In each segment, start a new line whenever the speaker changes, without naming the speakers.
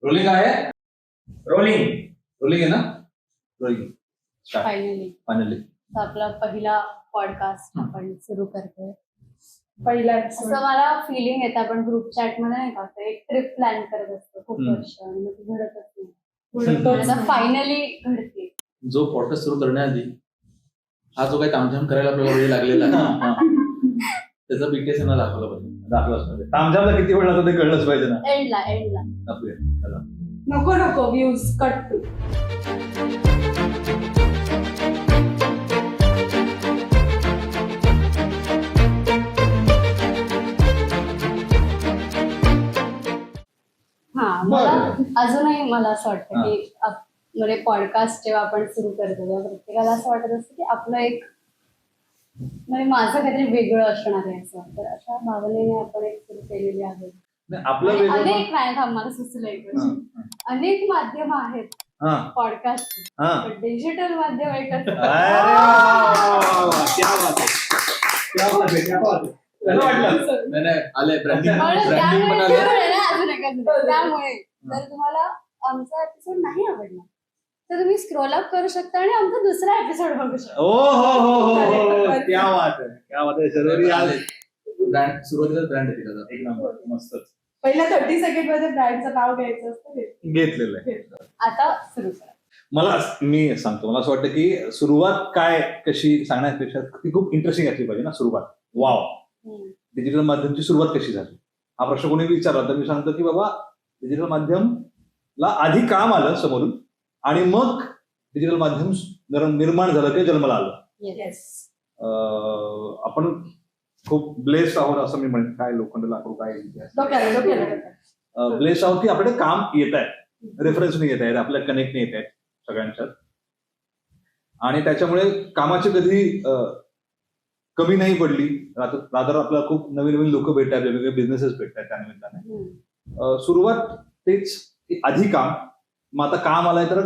Rolling आहे. Rolling rolling आहे ना. रोलिंग फायनली
आपला पहिला पॉडकास्ट आपण सुरू करतोय.
पहिला
असं मला फिलिंग येतं आपण ग्रुप चॅट मध्ये नाही का एक ट्रिप प्लॅन करत असतो खूप वर्ष आणि मग ती घडतच नाही. फायनली घडते.
जो पॉडकास्ट सुरू करण्याआधी हा जो काही तामझाम करायला आपल्याला वेळ लागलेला आहे त्याचा बीटीएसना दाखवला पाहिजे.
तामझामला किती वेळ लागतो ते कळलंच पाहिजे ना.
एंडला
नको व्ह्यूज कट टू.
मला अजूनही मला असं वाटतं की म्हणजे पॉडकास्ट जेव्हा आपण सुरू करतो तेव्हा प्रत्येकाला असं वाटत असतं की आपलं एक म्हणजे माझं काहीतरी वेगळं असणार आहे असं. तर अशा भावनेने आपण एक सुरू केलेली आहे. अनेक नाही मला सुचलंय अनेक माध्यम आहेत पॉडकास्ट, डिजिटल माध्यम एकच. त्यामुळे जर तुम्हाला आमचा एपिसोड नाही आवडला तर तुम्ही स्क्रोल अप करू शकता आणि आमचा दुसरा एपिसोड बघू शकता.
सुरुवातीला ब्रँड एक नंबर मस्त.
पहिल्या 30 सेकंड मध्ये ब्रँडचं नाव घ्यायचं असतं
घेतलेलं आहे.
आता सुरू करा.
मी सांगतो, मला असं वाटतं की सुरुवात काय कशी सांगण्यापेक्षा ती खूप इंटरेस्टिंग असली पाहिजे ना. सुरुवात डिजिटल माध्यमची सुरुवात कशी झाली हा प्रश्न कोणी विचारला तर मी सांगतो की बाबा डिजिटल माध्यमला आधी काम आलं समोरून आणि मग डिजिटल माध्यम निर्माण झालं किंवा जन्माला आलं. आपण खूप ब्लेस्ड आहोत असं मी म्हणेन. काय लोखंड लाकूड काय ब्लेस्ड आहोत की आपल्याकडे काम येत आहे, रेफरन्सने येत आहेत, आपल्या कनेक्टने येत आहेत सगळ्यांच्यात. आणि त्याच्यामुळे कामाची कधी कमी नाही पडली. रादर आपल्याला खूप नवीन नवीन लोक भेटतात, वेगवेगळे बिझनेसेस भेटतात त्या निमित्ताने. सुरुवात तेच आधी काम, मग आता काम आलंय तर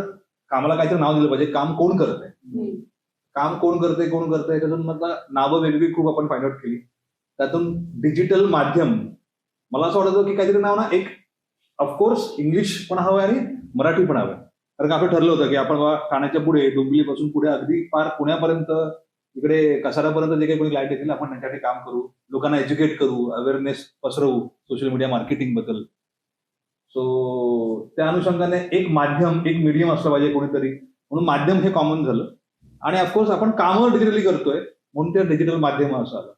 कामाला काहीतरी नाव दिलं पाहिजे. काम कोण करत आहे, काम कोण करतंय त्याच्यातून मग नावं वेगवेगळी खूप आपण फाइंड आउट केली. त्यातून डिजिटल माध्यम मला असं वाटतं की काहीतरी नाव ना एक ऑफकोर्स इंग्लिश पण हवं आणि मराठी पण हवं. कारण आपलं ठरलं होतं की आपण ठाण्याच्या पुढे डोंबिवलीपासून पुढे अगदी पार पुण्यापर्यंत इकडे कसारापर्यंत जे काही कोणी लाईट येतील आपण त्यांच्यासाठी काम करू, लोकांना एज्युकेट करू, अवेअरनेस पसरवू सोशल मीडिया मार्केटिंग बद्दल. सो त्या अनुषंगाने एक माध्यम, एक मीडियम असलं पाहिजे कोणीतरी, म्हणून माध्यम हे कॉमन झालं. आणि ऑफकोर्स आपण कामं डिजिटली करतोय म्हणून ते डिजिटल माध्यम असं आलं.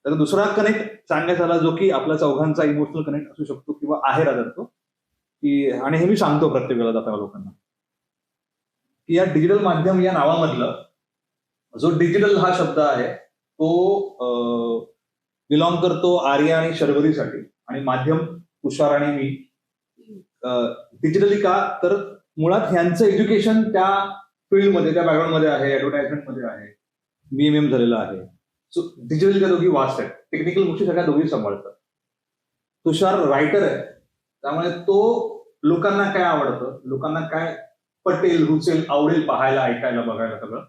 तर दुसरा कनेक्ट सांगायचा आला जो की आपल्या चौघांचा इमोशनल कनेक्ट असू शकतो किंवा आहे रादर तो की, आणि हे मी सांगतो प्रत्येक वेळेला जाताना लोकांना की या डिजिटल माध्यम या नावामधलं जो डिजिटल हा शब्द आहे तो बिलॉंग करतो आर्या आणि शर्वरीसाठी. आणि माध्यम तुषार आणि मी. डिजिटली का तर मुळात ह्यांचं एज्युकेशन त्या फील्डमध्ये, त्या बॅकग्राऊंडमध्ये आहे, ऍडव्हर्टाइजमेंटमध्ये आहे, BMM झालेलं आहे. सो डिजिटली त्या दोघी वास्ट आहेत, टेक्निकल गोष्टी सगळ्या दोघी सांभाळतात. तुषार रायटर आहे, त्यामुळे तो लोकांना काय आवडतं, लोकांना काय पटेल, रुचेल, आवडेल पाहायला, ऐकायला, बघायला सगळं,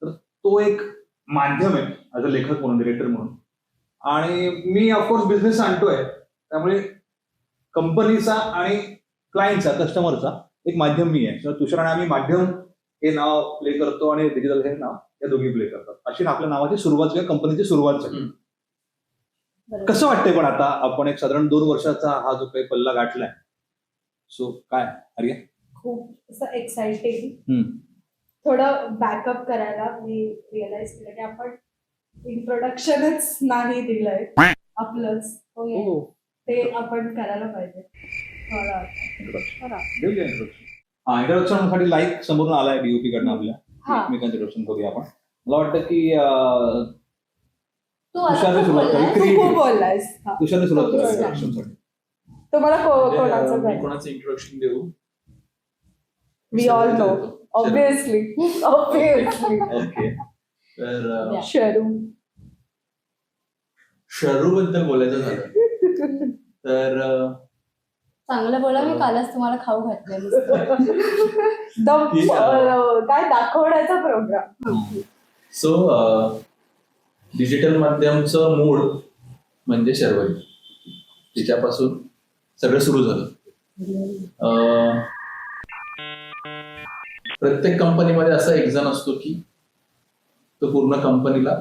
तर तो एक माध्यम आहे ऍज अ लेखक म्हणून, डिरेक्टर म्हणून. आणि मी ऑफकोर्स बिझनेस आणतोय, त्यामुळे कंपनीचा आणि क्लायंटचा, कस्टमरचा एक माध्यम मी आहे. तुषार आणि आम्ही माध्यम हे नाव प्ले करतो आणि डिजिटल हे नाव या दोघी प्ले करतात. अशी आपल्या नावाची सुरुवात किंवा कंपनीची सुरुवात झाली. कसं वाटतंय पण आता आपण एक साधारण 2 वर्षाचा हा जो काही पल्ला गाठलाय, सो काय आर्या?
खूप असं एक्साइटिंग. थोडं बॅकअप करायला मी रिअलाइज केलं की आपण इंट्रोडक्शनच नाही दिलंय आपलंच. ते आपण करायला पाहिजे.
इंट्रोडक्शन साठी लाईक समोरून आलाय DOP कडनं आपल्या. एकमेकांचं इंट्रोडक्शन करूया आपण. मला वाटतं की तुषारने सुरुवात करू. तुषारने सुरुवात करू इंट्रोडक्शनसाठी.
तुम्हाला कोणाचं
इंट्रोडक्शन देऊ?
We all know obviously.
Okay, तर शरू बद्दल बोलायचं झालं तर
चांगलं बोला. मी कालच तुम्हाला खाऊ घातलं
काय दाखवण्याचा प्रोग्राम.
सो डिजिटल माध्यमचं मूळ म्हणजे शर्वरी, तिच्यापासून सगळं सुरू झालं. प्रत्येक कंपनीमध्ये असा एक जण असतो की तो पूर्ण कंपनीला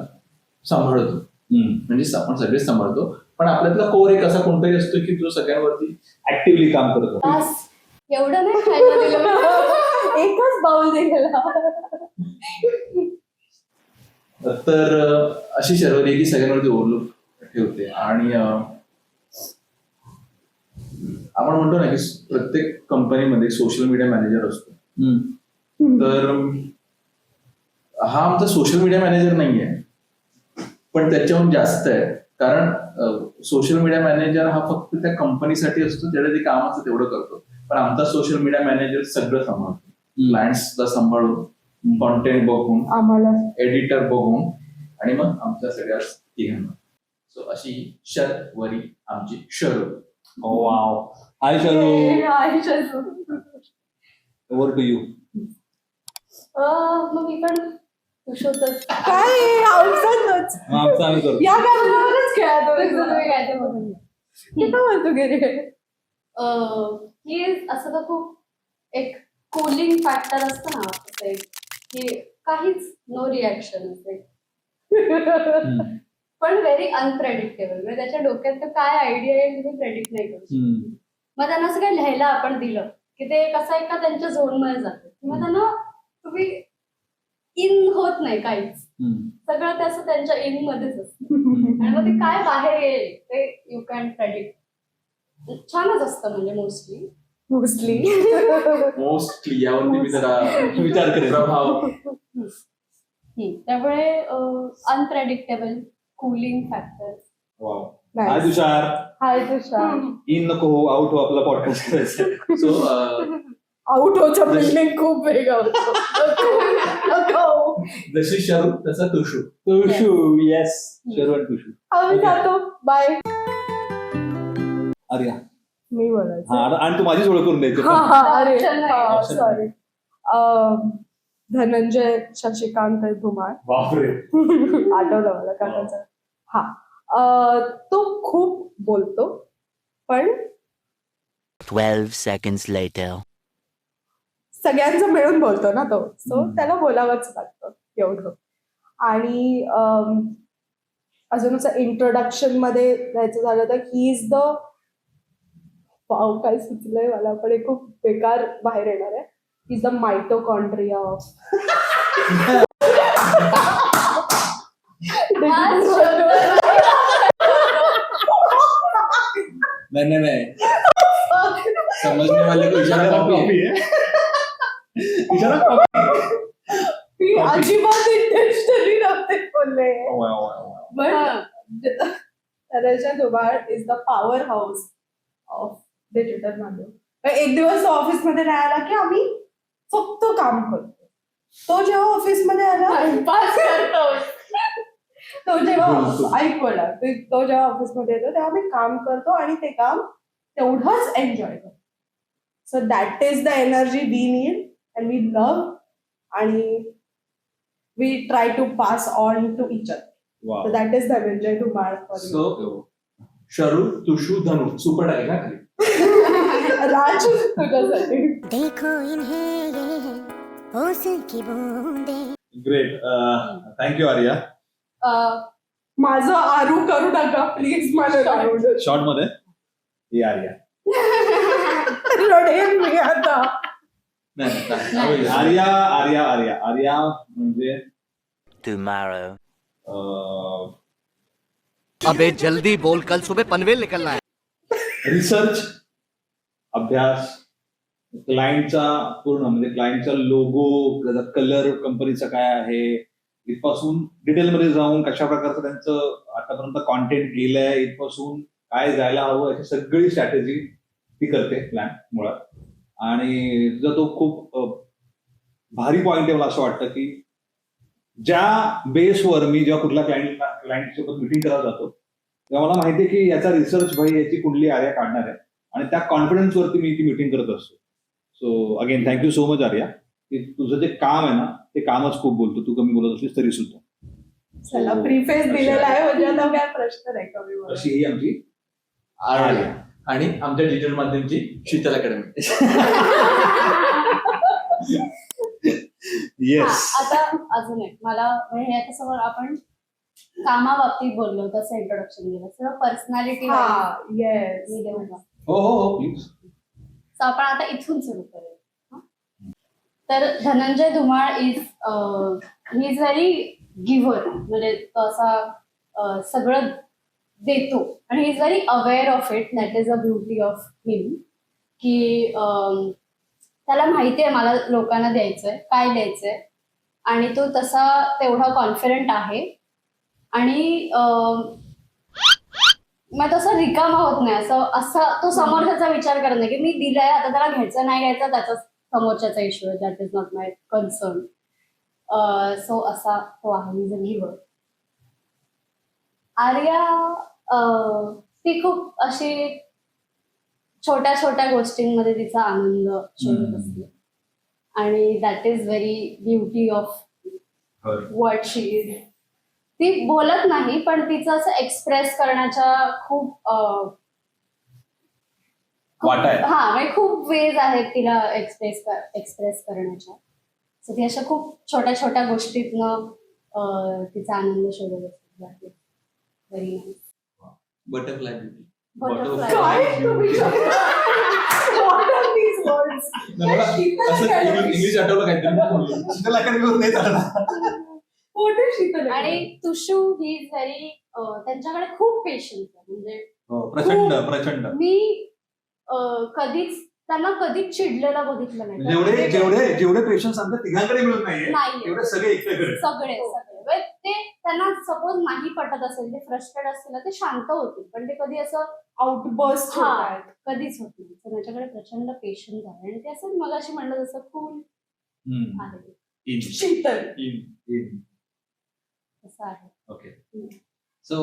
सांभाळतो, म्हणजे आपण सगळेच सांभाळतो, पण आपल्यातला कोर एक असा कोणतरी असतो की जो सगळ्यांवरती
ऍक्टिव्हली काम करतो.
बस एवढं नाही खायला दिलं.
एकच बाउल दिलेला.
तर अशी शर्वरी आहे की सगळ्यांवरती ओव्हरलोड ठेवते. आणि आपण म्हणतो ना की प्रत्येक कंपनीमध्ये सोशल मीडिया मॅनेजर असतो. तर हा आमचा सोशल मीडिया मॅनेजर नाहीये, पण त्याच्याहून जास्त आहे. कारण सोशल मीडिया मॅनेजर हा फक्त त्या कंपनीसाठी असतो, जेवढं ते कामाचं तेवढं करतो. पण आमचा सोशल मीडिया मॅनेजर सगळं सांभाळतो, क्लायंट्सला सांभाळून, कॉन्टेंट बघून,
आम्हाला
एडिटर बघून, आणि मग आमच्या सगळ्या तिघांना. सो अशी शर्वरी आमची शरू.
वाव. हाय शरू,
आयुष्याचं.
Over to you.
मग मी पण तुझंच
काय आमचाच
आमचं आम्ही करतो.
या गाण्यावरच खेळतो.
तुम्ही काय ते बघून घ्या.
कुठं म्हणतो गेले?
ही असं तर खूप एक कूलिंग फॅक्टर असतं ना असं एक, की काहीच नो रिॲक्शन असते, पण व्हेरी अनप्रेडिक्टेबल. म्हणजे त्याच्या डोक्यात तर काय आयडिया येईल तुम्ही प्रेडिक्ट नाही करू शकत. मग त्यांना असं काही लिहायला आपण दिलं की ते कसं एका त्यांच्या झोन मध्ये जातं, किंवा त्यांना तुम्ही इन होत नाही काहीच, सगळं ते असं त्यांच्या इन मध्येच असतं. आणि मग ते काय बाहेर येईल ते यू कॅन प्रेडिक्ट. छानच असतं म्हणजे मोस्टली
मोस्टली यावरती मी जरा
विचार करेन.
प्रभाव.
त्यामुळे unpredictable cooling factor.
Wow. High Tushar.
High Tushar.
In नको हो, आउट हो, आपला पॉडकास्ट करायचा.
सो
आउट होचं बिल्डिंग खूप वेगळं होतं.
जशी शरू तसा तुषू.
तुषू. येस, शरू आणि तुषू.
आम्ही जातो. बाय.
आर्या.
मी बोलायचं.
हा, आणि तू माझीच ओळख करून द्यायची.
अरे
Option नाही.
सॉरी. धनंजय शशिकांत धुमाळ.
बापरे.
आठवलं मला काकाचं. हा, तो खूप बोलतो, पण
12 seconds later.
सगळ्यांचं मिळून बोलतो ना तो, सो त्याला बोलावंच लागतं एवढं. आणि अजून असं इंट्रोडक्शन मध्ये जायचं झालं तर ही इज द, वाव काय सुचलंय मला, पण हे खूप बेकार बाहेर येणार आहे. He is the mitochondria of
नाही समजने वाले को इशारा कॉपी है.
इशारा कॉपी.
मी अजिबात इंटेन्शनली नव्हते बोलले. पण Dhananjay Dhumal is the power house of digital माध्यम. एक दिवस ऑफिस मध्ये राहायला की आम्ही फक्त काम करतो. तो जेव्हा ऑफिस मध्ये आला, तो जेव्हा ऐकवला, तो जेव्हा ऑफिस मध्ये येतो तेव्हा आम्ही काम करतो आणि ते काम तेवढंच एन्जॉय करतो. So that is the energy we need and we love, आणि we try to pass on to each other.
Wow.
So that is Dhananjay Dhumal for me.
So Sharu Tushu Dhanu super टाकेल ना खाली.
राज तुझ्यासाठी.
देखो इन्हें ये होश की बूंदें.
ग्रेट. थँक्यू आर्या.
माझं आरू करू नका प्लीज. मला
शॉर्ट मध्ये ही आर्या.
रडेल मी आता.
नाही.
आर्या आर्या आर्या आर्या म्हणजे
Tomorrow.
अबे जल्दी बोल, कल सुबह पनवेल निकलना है.
रिसर्च, अभ्यास, क्लायंटचा पूर्ण म्हणजे क्लायंटचा लोगो, त्याचा कलर कंपनीचा काय आहे, इथपासून डिटेलमध्ये जाऊन कशा प्रकारचं त्यांचं आतापर्यंत कॉन्टेंट गेलंय, इथपासून काय जायला हवं याची सगळी स्ट्रॅटेजी ती करते प्लॅन मुळात. आणि तुझा तो खूप भारी पॉईंट आहे मला असं वाटतं की ज्या बेसवर मी जेव्हा कुठल्या क्लायंट सोबत मिटिंग करायला जातो तेव्हा मला माहिती आहे की याचा रिसर्च भाई याची कुंडली आर्या काढणार आहे, आणि त्या कॉन्फिडन्सवरती मी ती मिटिंग करत असतो. So again thank you so much Arya, की तुझं जे काम आहे ना ते कामच खूप बोलतो, तू कमी बोलत असलीस तरी सुद्धा.
चला प्रीफेस दिलेला आहे म्हणजे आता काय प्रश्न नाही कमी बोलायचा.
अशी ही आमची
आर्या. आणि आमच्या डिजिटल माध्यमची शीतल अकॅडमी.
येस.
आता अजून एक मला म्हणजे ह्याच्यासमोर आपण कामाबाबतीत बोललो तसं इंट्रोडक्शन दिलं सर पर्सनॅलिटी
हा येस
मी देऊ का?
हो हो हो प्लीज.
So आपण आता इथून सुरू करूया. तर Dhananjay Dhumal he is very giver म्हणजे तो असा सगळं देतो आणि he is very aware of it. That is a beauty of him की त्याला माहिती आहे मला लोकांना द्यायचंय काय द्यायचंय आणि तो तसा तेवढा कॉन्फिडंट आहे आणि मग तसं रिकामा होत नाही. असं तो समोरच्याचा विचार करत नाही की मी दिलंय आता त्याला घ्यायचं नाही घ्यायचं त्याचा समोरच्याचा इश्यू आहे. That is not my concern. So असा तो आहे इज अ गिव्हर. आर्या ती खूप अशी छोट्या छोट्या गोष्टींमध्ये तिचा आनंद शोधत असते आणि that is very beauty of what she is. ती बोलत नाही पण तिचं असं एक्सप्रेस करण्याच्या खूप
वाटा आहे.
हा म्हणजे खूप वेज आहेत तिला एक्सप्रेस करण्याच्या. सो ती अशा खूप छोट्या छोट्या गोष्टीतनं तिचा आनंद शोधत असते. Very nice.
Butterfly beauty.
काय तुम्ही What are these words?
असं इंग्लिश आठवलं काहीतरी.
शीतल अकॅडमीवर नाही चालणार.
What is Sheetal?
आणि तुषू ही इज व्हेरी त्यांच्याकडे खूप पेशन्स आहे. म्हणजे
प्रचंड प्रचंड.
मी त्यांना कधीच चिडलेलं बघितलं नाही.
जेवढे जेवढे जेवढे पेशन्स आमच्या तिघांकडे मिळत नाहीये
नाहीये.
एवढे सगळे एकट्याकडे.
सगळे म्हणजे ते त्यांना सपोज नाही पटत असेल ते फ्रस्ट्रेट असतील ते शांत होतील पण ते कधी असं
आउटबर्स्ट
हा कधीच होत नाही. तर त्याच्याकडे प्रचंड पेशन्स आहे आणि ते असं मग अशी म्हणलं जसं कूल आहे
शीतल.
असं आहे.
ओके. सो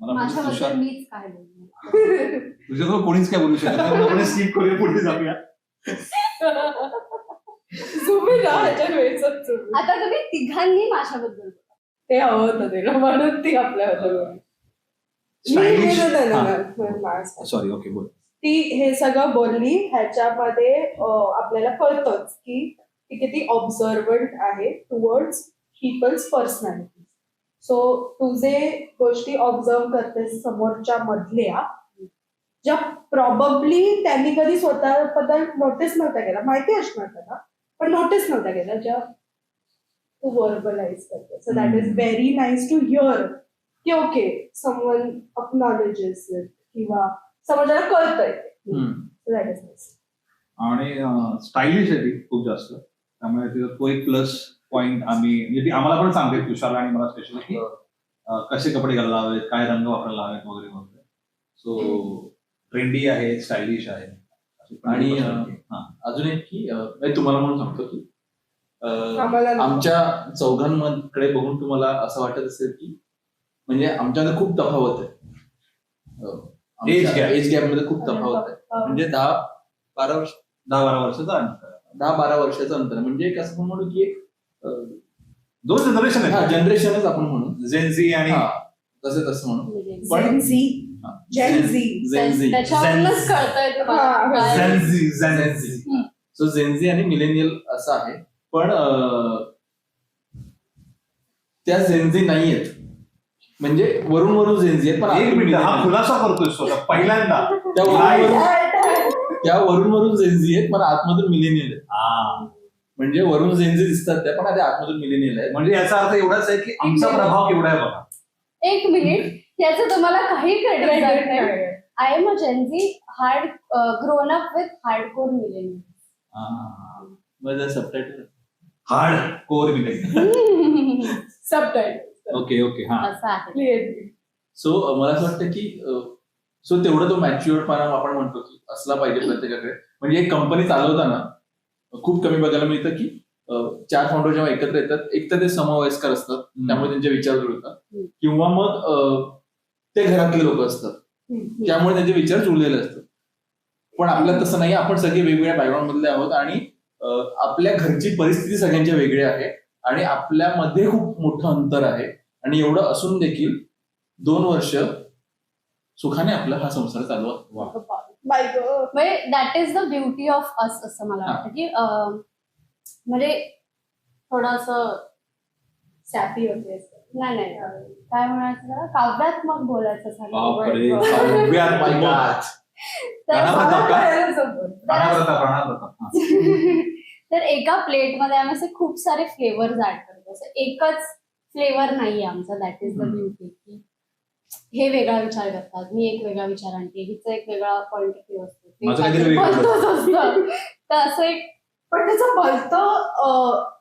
मला
माझ्याबद्दल मीच काय बोलणार.
तुझ्याकडे कोणीच काय बोलू शकत नाही. आपण स्किप करूया पुढे जाऊया.
तुम्ही ना ह्याच्या वेळेच
आता तुम्ही तिघांनी माझ्याबद्दल बोला.
ते हवं होतं तिला म्हणून ती आपल्याबद्दल
सॉरी. ओके बोल.
ती हे सगळं बोलली ह्याच्यामध्ये आपल्याला कळतंच की ती किती ऑब्झर्वंट आहे टुवर्ड्स पीपल्स पर्सनॅलिटी. सो तुझे गोष्टी ऑब्झर्व करतेस समोरच्या मधल्या ज्या प्रॉबब्ली त्यांनी कधी स्वतःबद्दल नोटीस नव्हत्या केला. माहिती असणार त्यांना पण नोटीस नव्हत्या केल्या ज्या तू वर्बलाइज करते. So that is very nice to hear की ओके समवन अक्नॉलेजेस इट किंवा समजायला कळतंय. That is nice.
आणि स्टायलिश आहे ती खूप जास्त. त्यामुळे तिचा तो एक प्लस पॉइंट आम्ही म्हणजे ती आम्हाला पण सांगते तुषारला आणि मला स्पेशली की कसे कपडे घालायला हवेत काय रंग वापरायला हवेत वगैरे वगैरे. सो ट्रेंडी आहे स्टायलिश आहे.
आणि अजून एक की तुम्हाला म्हणून सांगतो की
आम्हाला
आमच्या चौघांकडे बघून तुम्हाला असं वाटत असेल की म्हणजे आमच्यामध्ये खूप तफावत आहे. एज गॅप मध्ये खूप तफावत आहे. म्हणजे 10-12
वर्षाचा अंतर.
10-12 वर्षाचं अंतर म्हणजे एक असं म्हणू की एक
दोन जनरेशन आहेत.
जनरेशनच आपण म्हणू
जेनझी आणि
तसं म्हणू.
Gen Z. Gen Z.
त्याच्यावरूनच कळतंय तुम्हाला काय.
सो जेनझी आणि मिलेनियल असं आहे. पण त्या जेनझी नाही आहेत म्हणजे वरून वरून जेनझी आहेत पण
एक मिनिट हा खुलासा करतोय स्वतः पहिल्यांदा.
त्या वरून वरून जेनझी आहेत पण आतमधून मिलेनियल आहेत. म्हणजे वरून जेनझी दिसतात त्या पण आता आतमधून मिलेनियल आहेत.
म्हणजे याचा अर्थ एवढाच आहे की आमचा प्रभाव केवढा आहे बघा.
एक मिनिट त्याचं तुम्हाला काही क्रेडिट नाही. I am a Gen Z hard grown up with hardcore millennial.
Subtitle
hard core millennial.
Subtitle.
Okay okay. हा
असं आहे.
क्लिअरली.
सो मला असं वाटतं की सो तेवढं तो मॅच्युअर्डपणा आपण म्हणतो की असला पाहिजे प्रत्येकाकडे. म्हणजे एक कंपनी चालवताना खूप कमी बघायला मिळतं की 4 फाउंडर जेव्हा एकत्र येतात एक तर ते समवयस्कर असतात त्यामुळे त्यांचे विचार जुळतात किंवा मग ते घरातले लोक असतात त्यामुळे त्यांचे विचार जुळलेले असतात. पण आपल्याला तसं नाही. आपण सगळे वेगवेगळ्या बॅकग्राऊंड मधले आहोत आणि आपल्या घरची परिस्थिती सगळ्यांच्या वेगळी आहे आणि आपल्यामध्ये खूप मोठं अंतर आहे. आणि एवढं असून देखील 2 वर्ष सुखाने आपला हा संसार चालवा.
बाय गं.
म्हणजे that is the beauty of us असं मला
हा.
वाटतं की म्हणजे थोडंसं
सॅपी होते
नाही नाही काय म्हणायचं त्याला? काव्यात्मक बोलायचं झालं.
बापरे,
तर
काव्यात्मक. प्राणाप्रताप.
तर एका प्लेटमध्ये आम्ही असे खूप सारे फ्लेवर्स ऍड करतो. असं एकच फ्लेवर नाहीये आमचा. दॅट इज द ब्युटी की हे वेगळा विचार करतात, मी एक वेगळा विचार आणते, हिचा एक वेगळा पॉइंट ऑफ व्ह्यू असतो, ते
माझं काहीतरी
काहीतरी
वेगळं
बोलतोच असतं. तर असं एक
पण त्याचं भलतं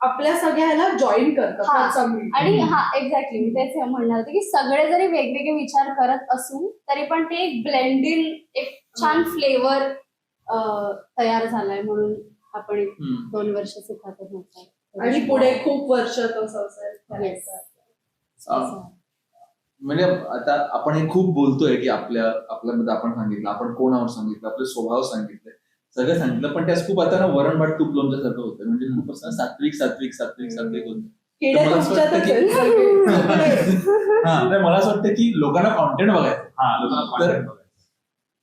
आपल्या सगळ्याला जॉईन करतं
हा.
चांगली.
आणि हा एक्झॅक्टली मी तेच म्हणणार होते की सगळे जरी वेगवेगळे विचार करत असू तरी पण ते एक ब्लेंडिंग एक छान फ्लेवर तयार झालाय म्हणून आपण एक 2 वर्ष सुखातच होतो.
आणि पुढे खूप वर्ष तो संसार करायचा.
म्हणजे आता आपण हे खूप बोलतोय की आपल्यामध्ये आपण सांगितलं, आपण कोण आहोत सांगितलं, आपले स्वभाव सांगितले, सगळं सांगितलं, पण त्यास खूप आता ना वरण भात तूप लोणच्यासारखं होतं. म्हणजे खूप असं सात्विक सात्विक सात्विक सात्विक होतं.
किडे
मला असं
तुमच्यातच
वाटतं
आहेत सगळे.
तर मला असं वाटतं की लोकांना कॉन्टेंट बघायचं.
हा, लोकांना content बघायचं.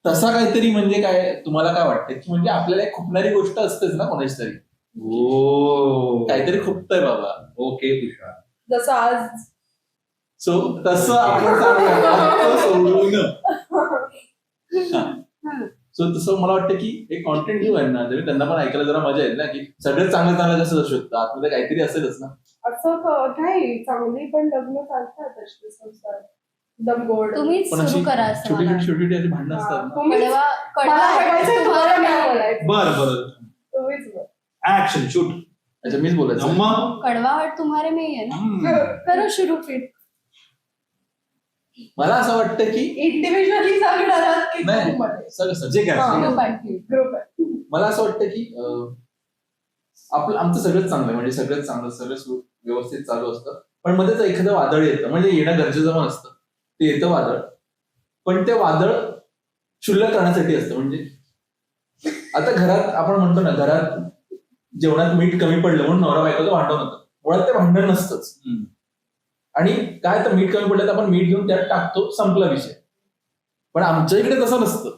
तसा काहीतरी म्हणजे काय तुम्हाला काय वाटतं की म्हणजे आपल्याला एक खुपणारी गोष्ट असतेच ना कोणाची तरी,
ओ,
काहीतरी खुपतंय बाबा.
ओके तुषार.
जसं आज
सो तसं आपण सांगूया सोडून. सो तसं मला वाटतं की एक कॉन्टेंट घेऊ आहे ना, तरी त्यांना पण ऐकायला जरा मजा येईल ना, की सगळं चांगलं चांगलं कसं असू शकतं, आतमध्ये काहीतरी असेलच ना.
असं नाही चांगली पण लग्न चालतात अशी संसार एकदम गोड.
तुम्हीच
पण अशी
सुरू करा असं
छोटी
मला
छोटी छोटी छोटी अशी भांडणं असतात ना.
तुम्हीच मला बघायचंय, तुम्हाला नाही बोलायचं.
बरं
तुम्हीच बोल.
Action shoot.
अच्छा मीच बोलायचं.
मग
कड़वाहट तुम्हारे में ही है ना.
हम्म.
करो शुरू फिर.
मला असं वाटतं की
इंडिव्हिज्युअली सांगणार आहात की
नाही
ग्रुपमध्ये?
सगळं
जे काय
हा.
असेल.
Group activity.
ग्रुप आहे.
मला असं वाटतं की आपलं आमचं सगळंच चांगलं आहे, म्हणजे सगळंच चांगलं, सगळं व्यवस्थित चालू असतं, पण मध्येच एखादं वादळ येतं. म्हणजे येणं गरजेचं पण असतं, ते येतं वादळ, पण ते वादळ क्षुल्लक करण्यासाठी असतं. म्हणजे आता घरात आपण म्हणतो ना, घरात जेवणात मीठ कमी पडलं म्हणून नवरा बायकोचं भांडण होतं. मुळात ते भांडण नसतंच. आणि काय तर मीठ कमी पडलं तर आपण मीठ घेऊन त्यात टाकतो, संपला विषय. पण आमच्या इकडे तसं नसतं.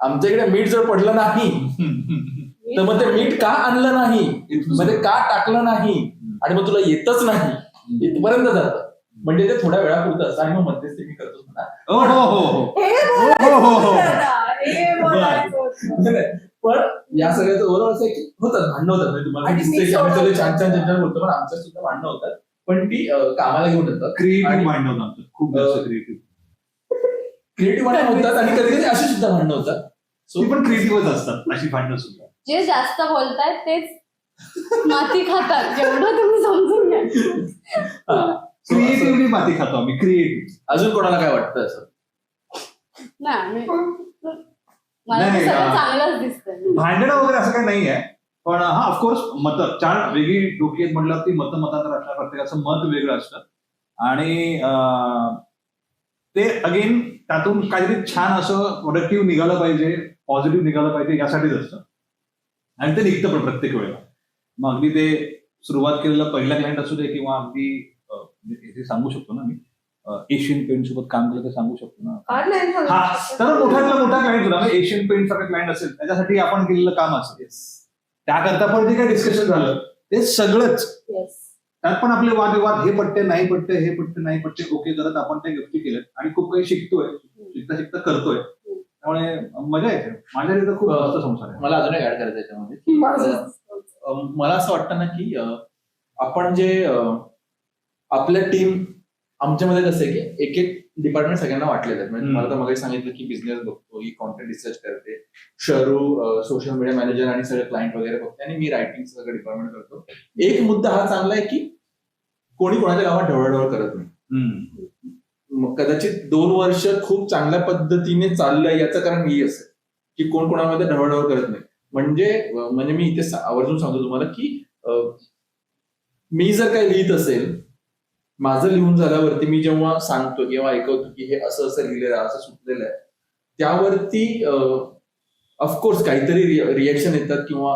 आमच्या इकडे मीठ जर पडलं नाही तर मग ते मीठ का आणलं नाही, मध्ये का टाकलं नाही, आणि मग तुला येतच नाही, इथपर्यंत जातं. म्हणजे ते थोड्या वेळापुरतं असतं आणि मग मध्यस्थी मी करतोच म्हणा.
हो हो हो
हे बोलायचं होतं ना, हे बोलायचं होतं.
पण या सगळ्याचं ओव्हरऑल असं आहे की होतात भांडणं होतात. म्हणजे तुम्हाला
आणि
दिसतंय
मी
की आम्ही सगळे
सोडवतो.
छान छान छान बोलतो, पण आमच्या सुद्धा भांडणं होतात. पण ती कामाला घेऊन येतात.
क्रिएटिव्ह भांडण होतं खूप जास्त क्रिएटिव्ह.
क्रिएटिव्ह भांडणं होतात आणि कधी कधी अशी सुद्धा भांडणं होतात. सो
ती पण क्रिएटिव्हच असतात अशी भांडणं सुद्धा.
जे जास्त बोलतायत तेच माती खातात, जेवढं तुम्ही समजून घ्या.
क्रिएटिव्हली माती खातो आम्ही. क्रिएटिव्ह.
अजून कोणाला काय वाटतं असं?
नाही मला
नाही,
तर सगळं
नाही,
चांगलंच दिसतंय.
भांडणं वगैरे असं काही नाही आहे. पण हा ऑफकोर्स मतं 4 वेगळी डोकी आहेत म्हटल्यावरती मतांतर असणार, प्रत्येकाचं मत वेगळं असतं. आणि ते अगेन त्यातून काहीतरी छान असं प्रोडक्टिव्ह निघालं पाहिजे, पॉझिटिव्ह निघालं पाहिजे, यासाठीच असतं. आणि ते निघतं पण प्रत्येक वेळेला. मग अगदी ते सुरुवात केलेलं पहिला क्लायंट असू दे किंवा अगदी इथे सांगू शकतो ना मी एशियन पेंट सोबत काम केलं ते सांगू शकतो ना. हा, तर मोठ्यातला मोठा क्लायंट होता. एशियन पेंट सारखा क्लायंट असेल त्याच्यासाठी आपण केलेलं काम असेल, त्याकरता पण जे काही डिस्कशन झालं ते सगळंच, त्यात पण आपले वादविवाद, हे पट्टे नाही पट्टे, हे पट्टे नाही पट्टे, ओके करत आपण त्या गोष्टी केल्यात आणि खूप काही शिकतोय, शिकता शिकता करतोय. त्यामुळे मजा येते. माझ्या इथं खूप जास्त संसार आहे.
मला अजून एक ऍड करायचं याच्यामध्ये. मला असं वाटतं ना की आपण जे आपल्या टीम, आमच्यामध्ये कसं आहे की एक एक डिपार्टमेंट सगळ्यांना वाटलेलं आहे. म्हणजे मला तर मग सांगितलं की बिझनेस बघतो, ही कॉन्टेंट रिसर्च करते, शरू सोशल मीडिया मॅनेजर आणि सगळे क्लायंट वगैरे बघते, आणि मी रायटिंग सगळं डिपार्टमेंट करतो. एक मुद्दा हा चांगला आहे की कोणी कोणाच्या गावात ढवळढवळ करत नाही. मग कदाचित 2 वर्ष खूप चांगल्या पद्धतीने चाललंय याचं कारण हे असेल की कोण कोणामध्ये ढवळढवळ करत नाही. म्हणजे मी इथे आवर्जून सांगतो तुम्हाला की मी जर काही लिहित असेल, माझं लिहून झाल्यावरती मी जेव्हा सांगतो किंवा ऐकवतो की हे असं असं लिहिलेलं आहे, असं सुटलेलं आहे, त्यावरती ऑफकोर्स काहीतरी रिएक्शन येतात किंवा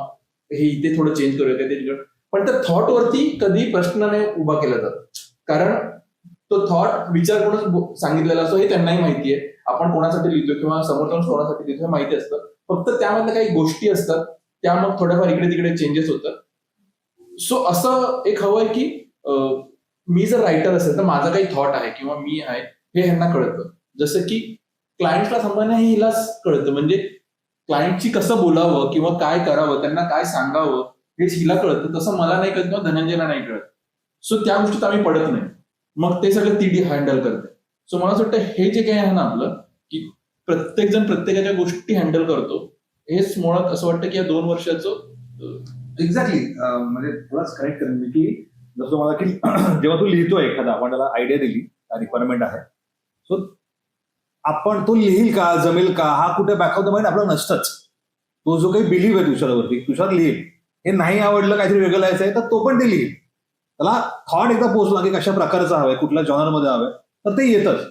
हे इथे थोडं चेंज करूया, ते पण त्या थॉट वरती कधी प्रश्न नाही उभा केला जात. कारण तो थॉट विचार करून सांगितलेला असतो हे त्यांनाही माहितीये. आपण कोणासाठी लिहितो किंवा समोरचा कोणासाठी लिहितो हे माहिती असतं. फक्त त्यामधल्या काही गोष्टी असतात त्या मग थोड्याफार इकडे तिकडे चेंजेस होतात. सो असं एक हवंय की मी जर रायटर असेल तर माझा काही थॉट आहे किंवा मी आहे हे ह्यांना कळतं. जसं की क्लायंटला सांभाळणं हे हिलाच कळतं. म्हणजे क्लायंटची कसं बोलावं किंवा काय करावं, त्यांना काय सांगावं हे हिला कळतं. तसं मला नाही कळत किंवा धनंजयला नाही कळत. सो त्या गोष्टीत आम्ही पडत नाही. मग ते सगळं ती हँडल करते. सो मला असं वाटतं हे जे काही आहे ना आपलं की प्रत्येक जण प्रत्येकाच्या गोष्टी हँडल करतो हेच मुळात असं वाटतं की या 2 वर्षाचं
एक्झॅक्टली. म्हणजे तुलाच करेक्ट करेन मी की जसं मला की जेव्हा तू लिहितोय एखादा, आपण त्याला आयडिया दिली, रिक्वायरमेंट आहे, सो आपण तो लिहिल का, जमेल का, हा कुठे बॅक ऑफ द माइंड आपलं नसतंच. तो जो काही बिलीव्ह आहे तुषारवरती, तुषार लिहिल, हे नाही आवडलं काहीतरी वेगळं लिहायचं आहे तर तो पण ते लिहिल. त्याला थॉट एकदा पोहोचला की कशा प्रकारचा हवाय, कुठल्या जॉनरमध्ये हवंय, तर ते येतच.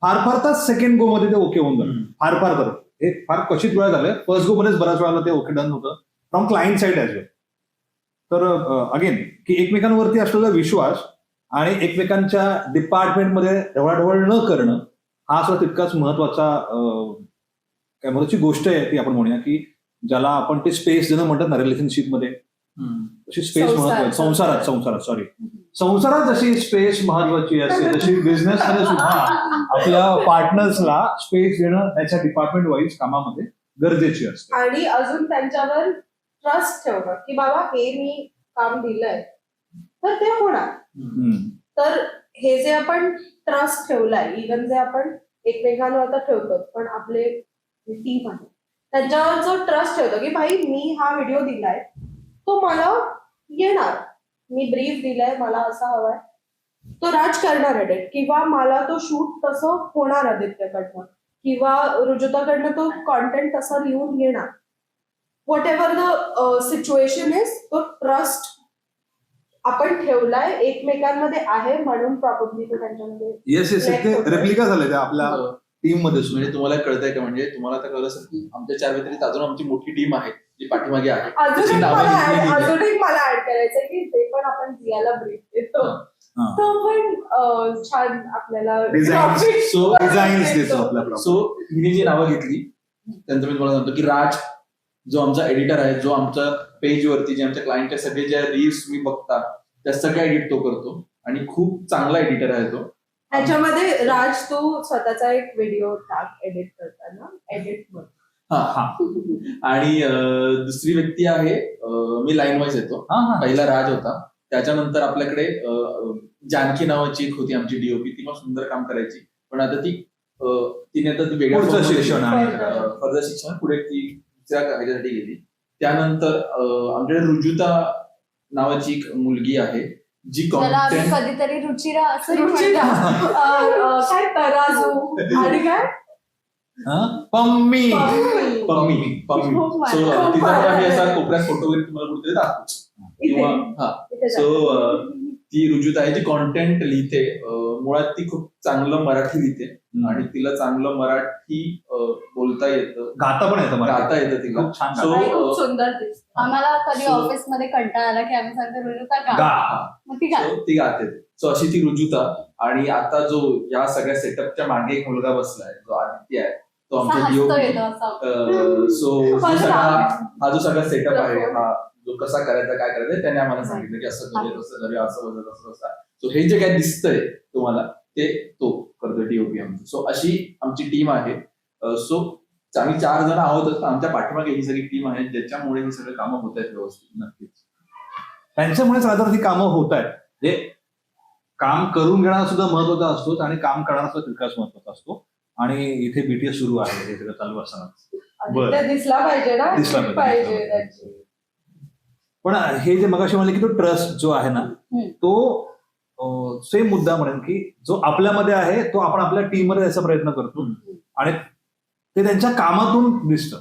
फार फार तर सेकंड गो मध्ये ते ओके होऊन जातं. फार फार तर हे फार क्वचित वेळा झालंय. फर्स्ट गो मध्येच बऱ्याच वेळाला ते ओके डन होतं फ्रॉम क्लायंट साईड ॲज वेल. तर अगेन की एकमेकांवरती असलेला विश्वास आणि एकमेकांच्या डिपार्टमेंटमध्ये ढवळाढवळ न करणं हा सुद्धा तितकाच महत्वाचा काय महत्वाची गोष्ट आहे ती आपण म्हणूया की ज्याला आपण ते स्पेस देणं म्हणतात ना रिलेशनशिपमध्ये, तशी स्पेस महत्वाची. संसारात जशी स्पेस महत्वाची असते तशी बिझनेसमध्ये सुद्धा आपल्या पार्टनर्सला स्पेस देणं त्याच्या डिपार्टमेंट वाईज कामामध्ये गरजेची असते.
आणि अजून त्यांच्यावर ट्रस्ट ठेवणं की बाबा हे मी काम दिलंय तर ते होणार. तर हे जे आपण ट्रस्ट ठेवलाय, इव्हन जे आपण एकमेकांवर तर ठेवतो पण आपले टीम आहे त्यांच्यावर जो ट्रस्ट ठेवतो की भाई मी हा व्हिडिओ दिलाय तो मला येणार, मी ब्रीफ दिलाय, मला असा हवाय, तो राज करणार एडिट, किंवा मला तो शूट तसं होणार आदित्यकडनं किंवा रुजुताकडनं तो कॉन्टेंट तसा लिहून येणार. What ever the situation is, तो ट्रस्ट आपण ठेवलाय एकमेकांमध्ये आहे म्हणून प्रॉब्ली तो त्यांच्यामध्ये.
येस येस, ते रेप्लिका झाले त्या आपल्या टीम मध्ये.
म्हणजे तुम्हाला कळतंय का, म्हणजे तुम्हाला आता कळलं असेल की आमच्या 4 व्यतिरिक्त अजून आमची मोठी टीम आहे जी पाठीमागे आहे.
अजून एक मला ऍड करायचंय की ते पण आपण जियाला ब्रीफ देतो तो पण छान आपल्याला
डिझाईन्स देतो आपल्याला.
सो हिने जी नावं घेतली त्यांचं मी तुम्हाला सांगतो की राज जो आमचा एडिटर आहे, जो आमच्या पेजवरती जे आमच्या क्लायंटच्या सगळे ज्या रील्स मी बघता त्या सगळ्या एडिट तो करतो आणि खूप चांगला एडिटर आहे तो.
ह्याच्यामध्ये राज तू स्वतःचा एक व्हिडिओ टाक एडिट करताना, एडिट मध्ये.
हा. आणि दुसरी व्यक्ती आहे, मी लाईन वाईज येतो. पहिला राज होता, त्याच्यानंतर आपल्याकडे जानकी नावाची एक होती आमची डीओपी, ती मग सुंदर काम करायची. पण आता तिने आता ती वेगळ्या फर्दर शिक्षण पुढे ती दुसऱ्या ह्याच्यासाठी गेली. त्यानंतर आमच्याकडे रुजुता नावाची एक मुलगी आहे जी कॉन्टेंट,
कधीतरी रुचिरा असं
काय तराजू आणि काय
पम्मी.
सो तिचा आम्ही असा कोपऱ्यात फोटो वगैरे तुम्हाला कुठेतरी दाखवू किंवा हा. सो ती रुजुता आहे जी कॉन्टेंट लिहिते. मुळात ती खूप चांगलं मराठी लिहिते आणि तिला चांगलं मराठी बोलता येतं,
गाता पण येतं
तिला.
खूप सुंदर दिसतं.
आम्हाला कधी ऑफिसमध्ये कंटाळा आला की आम्ही सांगतो रुजुता गा, मग ती गाते.
सो अशी ती रुजुता. आणि आता जो या सगळ्या सेटअपच्या मागे एक मुलगा बसलाय जो आदित्य आहे, तो आमचा डीओपी. सो हा जो सगळा सेटअप आहे, हा जो कसा करायचा काय करायचा त्याने आम्हाला सांगितलं की असं करूया तसं करूया असं वगैरे असं असं. सो हे जे काय दिसतंय तुम्हाला ते तो करतो डीओपी आमचं. सो अशी आमची टीम आहे. सो आम्ही 4 जण आहोतच, आमच्या पाठीमागे ही सगळी टीम आहे ज्याच्यामुळे ही सगळी कामं होत आहेत व्यवस्थित. नक्कीच
त्यांच्यामुळेच रादर ती कामं होत आहेत. म्हणजे काम करून घेणारा सुद्धा महत्वाचा असतोच आणि काम करणारा सुद्धा तितकाच महत्वाचा असतो. आणि इथे बीटीएस सुरू आहे, हे सगळं चालू असताना
दिसला पाहिजे ना,
दिसला पाहिजे. पण हे जे मगाशी म्हणले की तो ट्रस्ट जो आहे ना, तो सेम मुद्दा म्हणेन की जो आपल्यामध्ये आहे तो आपण आपल्या टीम मध्ये द्यायचा प्रयत्न करतो आणि ते त्यांच्या कामातून दिसतं.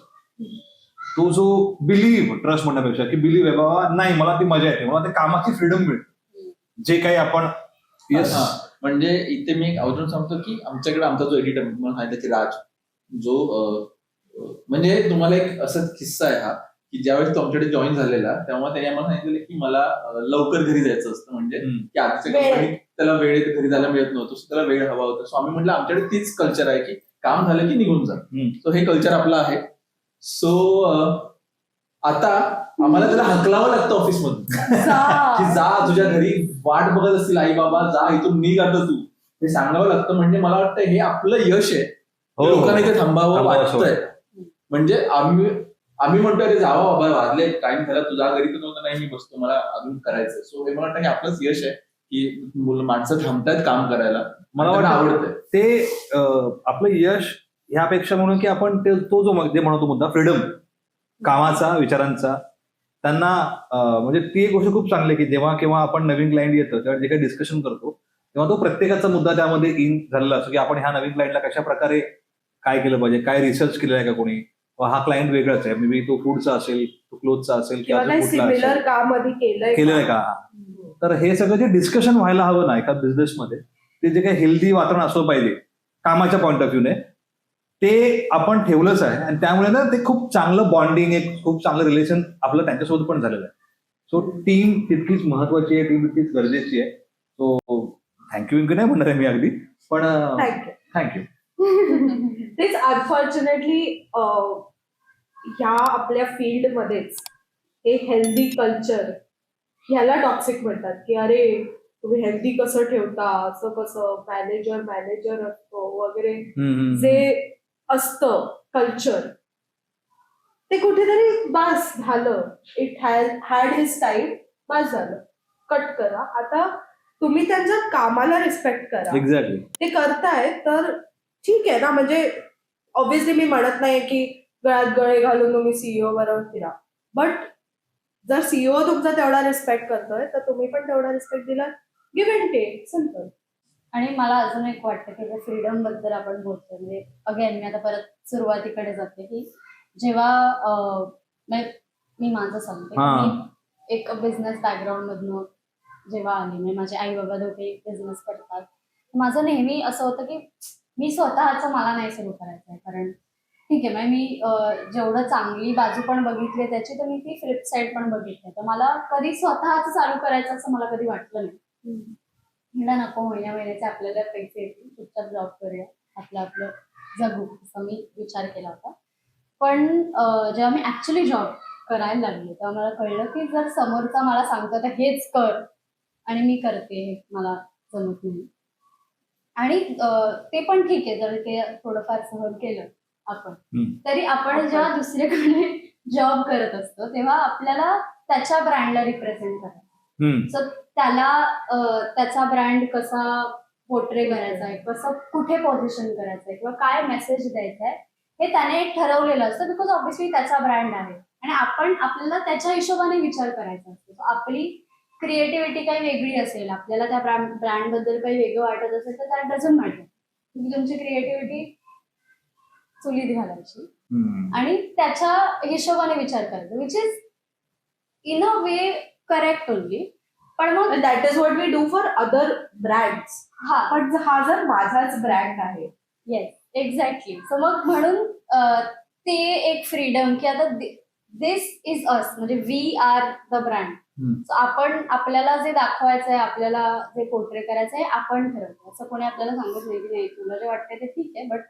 तो जो बिलीव्ह, ट्रस्ट म्हणण्यापेक्षा की बिलीव्ह आहे बाबा नाही मला ती मजा येते, मला ते कामाची फ्रीडम मिळते जे काही आपण.
म्हणजे इथे मी अजून सांगतो की आमच्याकडे आमचा जो एडिटर मला माहिती की राज, जो म्हणजे तुम्हाला एक असाच किस्सा आहे हा की ज्यावेळेस तो आमच्याकडे जॉईन झालेला तेव्हा त्याने आम्हाला सांगितलेलं की मला लवकर घरी जायचं असतं. म्हणजे की आधीच्या कंपनीत त्याला वेळेत घरी जायला मिळत नव्हतं, सो त्याला वेळ हवा होता. सो आम्ही म्हटलं आमच्याकडे तीच कल्चर आहे की काम झालं की निघून जा. सो हे कल्चर आपलं आहे. सो आता आम्हाला त्याला हकलावं लागतं ऑफिसमधून की जा, तुझ्या घरी वाट बघत असतील आई बाबा, जा इथून निघ आता तू, हे सांगावं लागतं. म्हणजे मला वाटतं हे आपलं यश आहे,
हो.
लोकांना इथे थांबावं
थांबावं असं
वाटतंय. म्हणजे आम्ही म्हणतो अरे जावा बाबा, वाजले टाइम झाला, तुझा घरी तर नव्हतं, नाही मी बसतो, मला अजून करायचं. सो हे मला वाटतं हे आपलंच यश आहे की माणसं थांबतायत काम करायला,
मला
त्यांना
वाटतं
आवडतंय.
ते आपलं यश ह्यापेक्षा म्हणून की आपण तो जो जे म्हणतो मुद्दा फ्रीडम कामाचा, विचारांचा, त्यांना म्हणजे ती एक गोष्ट खूप चांगली आहे की जेव्हा केव्हा आपण नवीन क्लायंट येतं तेव्हा जे काही डिस्कशन करतो तेव्हा तो प्रत्येकाचा मुद्दा त्यामध्ये इन झालेला असतो की आपण ह्या नवीन क्लायंटला कशा प्रकारे काय केलं पाहिजे, काय रिसर्च केलेला आहे का कोणी, हा क्लायंट वेगळाच आहे, मे बी तो फूडचा असेल, तो क्लोथचा असेल
किंवा
अजून
काही
कुठला
सिमिलर
असेल,
काम आधी
केलेलं आहे का. तर हे सगळं जे डिस्कशन व्हायला हवं ना एका बिझनेसमध्ये, ते जे काही हेल्दी वातावरण असलं पाहिजे कामाच्या पॉईंट ऑफ व्ह्यूने, ते आपण ठेवलंच आहे. आणि त्यामुळे ना ते खूप चांगलं बॉन्डिंग, एक खूप चांगलं रिलेशन आपलं त्यांच्यासोबत पण झालेलं आहे. सो टीम तितकीच महत्वाची आहे, टीम तितकीच गरजेची आहे. सो थँक्यू नाही म्हणणार आहे मी अगदी, पण थँक्यू.
तेच अनफॉर्च्युनेटली ह्या आपल्या फील्डमध्येच हे हेल्दी कल्चर ह्याला टॉक्सिक म्हणतात की अरे तुम्ही हेल्दी कसं ठेवता, असं कसं, मॅनेजर असतो वगैरे, जे असतं कल्चर ते कुठेतरी बास झालं. इट हॅड हिज टाइम, बास झालं, कट करा. आता तुम्ही त्यांच्या कामाला रिस्पेक्ट करा.
एक्झॅक्टली.
ते करताय तर ठीक आहे ना. म्हणजे ऑब्व्हियसली मी म्हणत नाही की गळ्यात गळे घालून तुम्ही सीईओ बरोबर फिरा, बट जर सीईओ तुमचा तेवढा रिस्पेक्ट करतोय तर तुम्ही पण तेवढा रिस्पेक्ट दिला. Give and take, simple.
आणि मला अजून एक वाटतं की फ्रीडम बद्दल आपण बोलतो, म्हणजे अगेन मी आता परत सुरुवातीकडे जाते की जेव्हा मी माझं सांगते, मी एक बिझनेस बॅकग्राऊंड मधनं जेव्हा आली, म्हणजे माझे आई बाबा दोघे बिझनेस करतात, माझं नेहमी असं होतं की मी स्वतःचं मला नाही सुरू करायचं आहे. कारण ठीक आहे, म्हणजे मी जेवढं चांगली बाजू पण बघितली त्याची, तर मी ती फ्लिप साईड पण बघितली. तर मला कधी स्वतःच चालू करायचं असं मला कधी वाटलं नाही. मला नको, महिन्याचे आपल्याला पैसे येतील, चुपचाप जॉब करूया, आपलं जगू, असं मी विचार केला होता. पण जेव्हा मी ऍक्च्युली जॉब करायला लागले तेव्हा मला कळलं की जर समोरचा मला सांगतो तर हेच कर आणि मी करते, मला जमत नाही. आणि ते पण ठीक आहे, जर ते थोडंफार सहन केलं आपण, तरी आपण जेव्हा दुसरीकडे जॉब करत असतो तेव्हा आपल्याला त्याच्या ब्रँडला रिप्रेझेंट करायचं. सो त्याला त्याचा ब्रँड कसा पोर्ट्रे करायचा आहे, कसं कुठे पोझिशन करायचं आहे, किंवा काय मेसेज द्यायचा आहे, हे त्याने एक ठरवलेलं असतं. बिकॉज ऑब्व्हियसली त्याचा ब्रँड आहे आणि आपल्याला त्याच्या हिशोबाने विचार करायचा असतो. आपली क्रिएटिव्हिटी काही वेगळी असेल, आपल्याला त्या ब्रँड बद्दल काही वेगळं वाटत असेल तर दॅट डझंट मॅटर. तुम्ही तुमची क्रिएटिव्हिटी चुलीत घालायची आणि त्याच्या हिशोबाने विचार करायचा, which is in a way correct only. पण मग
that is what we do for other brands. पण हा जर माझाच ब्रँड आहे.
Yes, exactly. सो मग म्हणून ते एक फ्रीडम की आता दिस इज अस, म्हणजे वी आर द ब्रँड. आपण आपल्याला जे दाखवायचं आहे, आपल्याला जे पोर्ट्रे करायचं आहे, आपण ठरवतो. असं कोणी आपल्याला सांगत नाही की नाही तुला जे वाटतंय ते ठीक आहे, बट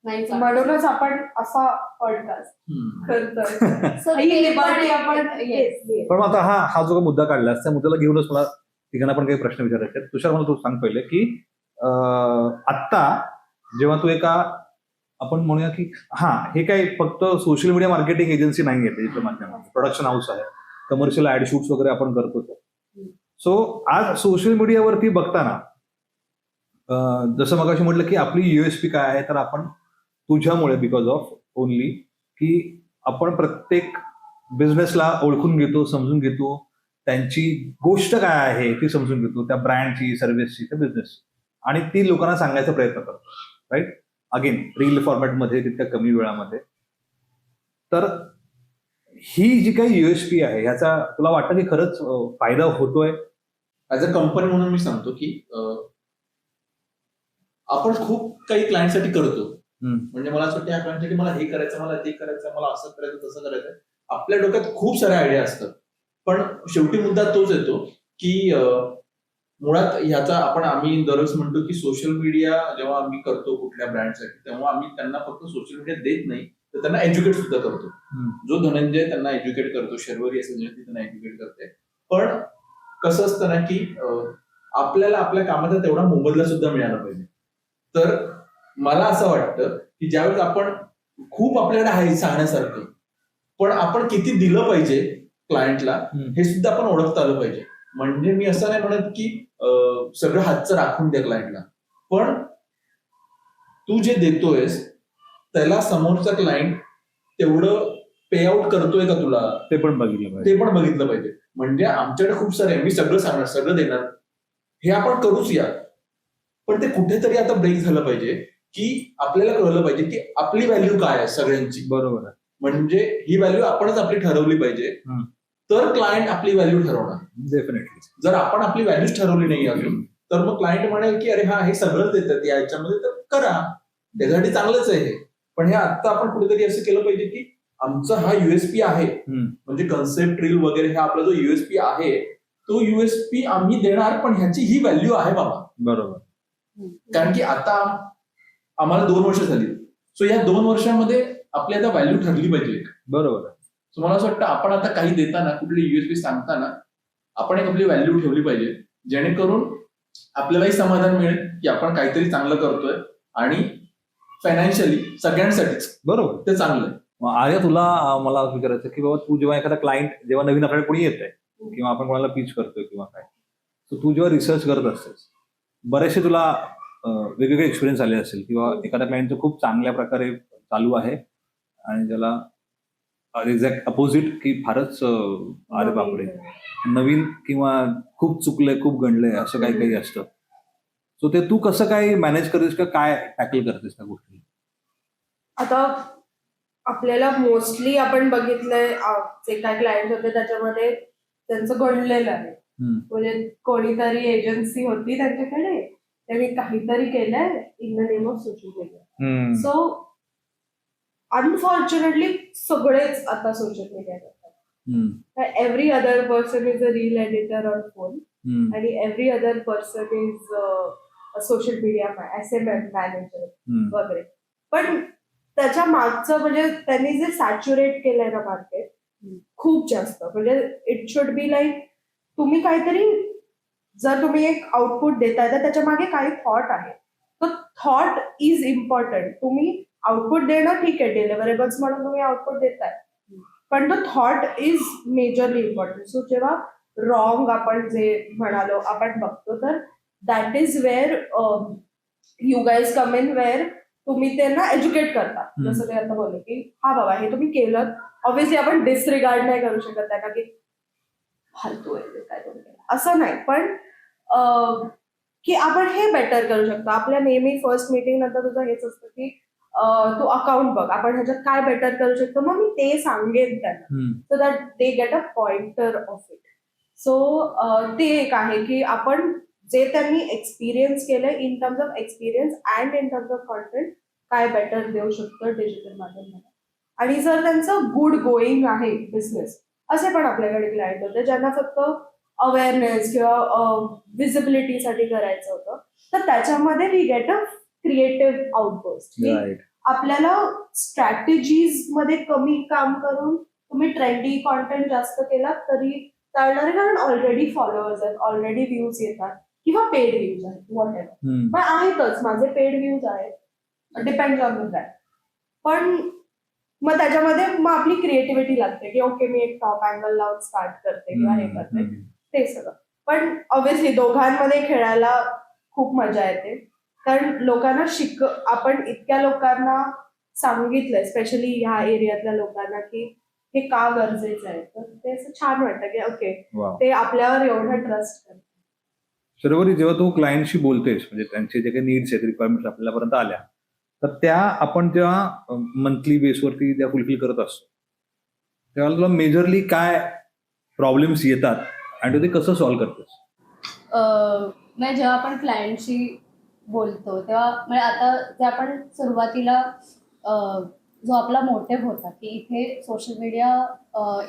नाही.
म्हणूनच आपण असा पॉडकास्ट करतोय.
पण आता हा जो मुद्दा काढला त्या मुद्द्याला घेऊनच मला तिघांना पण काही प्रश्न विचारायचे आहेत. तुषार, मला तू सांग पहिले की आत्ता जेव्हा तू एका आपण म्हणूया की हे काही फक्त सोशल मीडिया मार्केटिंग एजन्सी नाही आहे, त्याच्या माध्यमातून प्रोडक्शन हाऊस आहे, कमर्शियल ऍड शूट्स वगैरे आपण करतो. सो आज सोशल मीडियावरती बघताना जसं मगाशी म्हटलं की आपली युएसपी काय आहे, तर आपण तुझ्यामुळे बिकॉज ऑफ ओनली की आपण प्रत्येक बिझनेसला ओळखून घेतो, समजून घेतो, त्यांची गोष्ट काय आहे ती समजून घेतो, त्या ब्रँडची, सर्व्हिसची, त्या बिझनेसची, आणि ती लोकांना सांगायचा प्रयत्न करतो. राईट, अगेन रील फॉर्मॅटमध्ये, तितक्या कमी वेळामध्ये. तर ही जी काही युएसपी आहे ह्याचा तुला वाटतं की खरंच फायदा होतोय?
ऍज अ कंपनी म्हणून मी सांगतो की आपण खूप काही क्लायंटसाठी करतो. म्हणजे मला असं वाटतं या क्लायंटसाठी मला हे करायचं, मला ते करायचं, मला असं करायचं, तसं करायचं. आपल्या डोक्यात खूप साऱ्या आयडिया असतात, पण शेवटी मुद्दा तोच येतो की मुळात ह्याचा आम्ही दररोज म्हणतो की सोशल मीडिया जेव्हा आम्ही करतो कुठल्या ब्रँडसाठी, तेव्हा आम्ही त्यांना फक्त सोशल मीडिया देत नाही, तर त्यांना एज्युकेट सुद्धा करतो. जो धनंजय त्यांना एज्युकेट करतो, शर्वरी असेल ती त्यांना एज्युकेट करते. पण कसं असतं ना की आपल्याला आपल्या कामाचा तेवढा मोबदला सुद्धा मिळाला पाहिजे. तर मला असं वाटतं की ज्यावेळेस आपण खूप आपल्याकडे आहे सांगण्यासारखं, पण आपण किती दिलं पाहिजे क्लायंटला हे सुद्धा आपण ओळखता आलं पाहिजे. म्हणजे मी असं नाही म्हणत की सगळं हातचं राखून द्या क्लायंटला, पण तू जे देतोयस त्याला समोरचा क्लायंट तेवढं पे आउट करतोय का तुला,
ते पण बघितलं पाहिजे.
ते पण बघितलं पाहिजे. म्हणजे आमच्याकडे खूप सारे मी सगळं सांगणार, सगळं देणार, हे आपण करूच या, पण ते कुठेतरी आता ब्रेक झालं पाहिजे की आपल्याला कळलं पाहिजे की आपली व्हॅल्यू काय आहे सगळ्यांची.
बरोबर आहे.
म्हणजे ही व्हॅल्यू आपणच आपली ठरवली पाहिजे, तर क्लायंट आपली व्हॅल्यू ठरवणार.
डेफिनेटली.
जर आपण आपली व्हॅल्यूच ठरवली नाही अजून, तर मग क्लायंट म्हणेल की अरे हा हे सगळंच देतात याच्यामध्ये, तर करा, त्याच्यासाठी चांगलंच आहे हे. पण हे आता आपण कुठेतरी असं केलं पाहिजे की आमचा हा युएसपी आहे, म्हणजे कन्सेप्ट रील वगैरे हा आपला जो युएसपी आहे, तो युएसपी आम्ही देणार, पण ह्याची ही व्हॅल्यू आहे बाबा.
बरोबर.
कारण की आता आम्हाला 2 वर्ष झाली, सो या 2 वर्षामध्ये आपली आता व्हॅल्यू ठरली पाहिजे.
बरोबर.
सो मला असं वाटतं आपण आता काही देताना, कुठली युएसपी सांगताना आपण एक आपली व्हॅल्यू ठेवली पाहिजे, जेणेकरून आपल्यालाही समाधान मिळेल की आपण काहीतरी चांगलं करतोय आणि फायनान्शियली सगळ्यांसाठीच
बरोबर,
ते चांगलं आहे.
आर्या, तुला मला विचारायचं की बाबा तू जेव्हा एखादा क्लायंट जेव्हा नवीन आपल्याकडे कोणी येत आहे किंवा आपण कोणाला पिच करतोय किंवा काय, तर तू जेव्हा रिसर्च करत असतेस, बरेचसे तुला वेगवेगळे एक्सपिरियन्स आले असेल किंवा एखाद्या क्लायंटचं खूप चांगल्या प्रकारे चालू आहे आणि त्याला एक्झॅक्ट अपोजिट की फारच अरे बापरे नवीन किंवा खूप चुकलंय, खूप गणलंय, असं काही काही असतं. सो ते तू कसं काय मॅनेज करतेस का काय टॅकल करतेस त्या गोष्टी?
आता आपल्याला मोस्टली आपण बघितलंय जे काय क्लायंट होते त्याच्यामध्ये त्यांचं गणलेलं आहे. म्हणजे कोणीतरी एजन्सी होती त्यांच्याकडे, त्यांनी काहीतरी केलंय in the name of social media. So unfortunately सगळेच आता सोशल मीडिया करतात. Every other person is a reel editor on phone आणि every other person is social media manager वगैरे. पण त्याच्या मागचं म्हणजे त्यांनी जे सॅच्युरेट केलंय ना मार्केट खूप जास्त, म्हणजे इट शुड बी लाईक तुम्ही काहीतरी, जर तुम्ही एक आउटपुट देताय तर त्याच्या मागे काही थॉट आहे. तो थॉट इज इम्पॉर्टंट. तुम्ही आउटपुट देणं ठीक आहे, डिलिव्हरेबल्स म्हणून तुम्ही आउटपुट देताय, पण तो thought is majorly important. So जेव्हा रॉंग आपण जे म्हणालो आपण बघतो, तर that is where you guys come in, where तुम्ही त्यांना एज्युकेट करता. जसं ते आता बोलले की हा बाबा हे तुम्ही केलं, ऑब्व्हियसली आपण डिसरिगार्ड नाही करू शकत त्यांना की फालतू आहे काय तुम्ही केलं, असं नाही. पण की आपण हे बेटर करू शकतो. आपल्या नेहमी फर्स्ट मीटिंग नंतर तुझं हेच असतं की तू अकाउंट बघ, आपण ह्याच्यात काय बेटर करू शकतो, मग मी ते सांगेन त्यांना, so that they get a pointer of it. So ते एक आहे की आपण जे त्यांनी एक्सपिरियन्स केलंय in terms of experience and in terms of content काय बेटर देऊ शकतो डिजिटल माध्यमाला. आणि जर त्यांचं गुड गोईंग आहे बिझनेस, असे पण आपल्याकडे क्लायंट होते ज्यांना फक्त अवेअरनेस किंवा विजिबिलिटीसाठी करायचं होतं, तर त्याच्यामध्ये we get a creative outburst. आपल्याला स्ट्रॅटेजीज मध्ये कमी काम करून तुम्ही ट्रेंडी कॉन्टेंट जास्त केला तरी चालणार आहे, कारण ऑलरेडी फॉलोअर्स आहेत, ऑलरेडी व्ह्यूज येतात किंवा पेड व्ह्यूज आहेत, व्हॉट एव्हर. पण आहेतच, माझे पेड व्ह्यूज आहेत, डिपेंड ऑन द ब्रँड. पण मग त्याच्यामध्ये मग आपली क्रिएटिव्हिटी लागते की ओके मी एक टॉप अँगल लावून स्टार्ट करते किंवा हे करते, ते सगळं. पण ऑब्व्हियसली दोघांमध्ये खेळायला खूप मजा येते, कारण लोकांना आपण इतक्या लोकांना सांगितलंय, स्पेशली ह्या एरियातल्या लोकांना, की हे का गरजेचं आहे, तर ते असं छान वाटतं की ओके ते आपल्यावर एवढं ट्रस्ट करतात.
शर्वरी, जेव्हा तू क्लायंटशी बोलतेस, म्हणजे त्यांचे जे काही नीड्स आहेत, रिक्वायरमेंट्स आपल्यापर्यंत आल्या, तर त्या आपण जेव्हा मंथली बेसवरती त्या फुलफिल करत असतो, तेव्हा तुला मेजरली काय प्रॉब्लेम्स येतात आणि ते कसं सॉल्व्ह करतेस?
म्हणजे जेव्हा आपण क्लायंटशी बोलतो तेव्हा म्हणजे आता जे आपण सुरुवातीला जो आपला मोटिव्ह होता की इथे सोशल मीडिया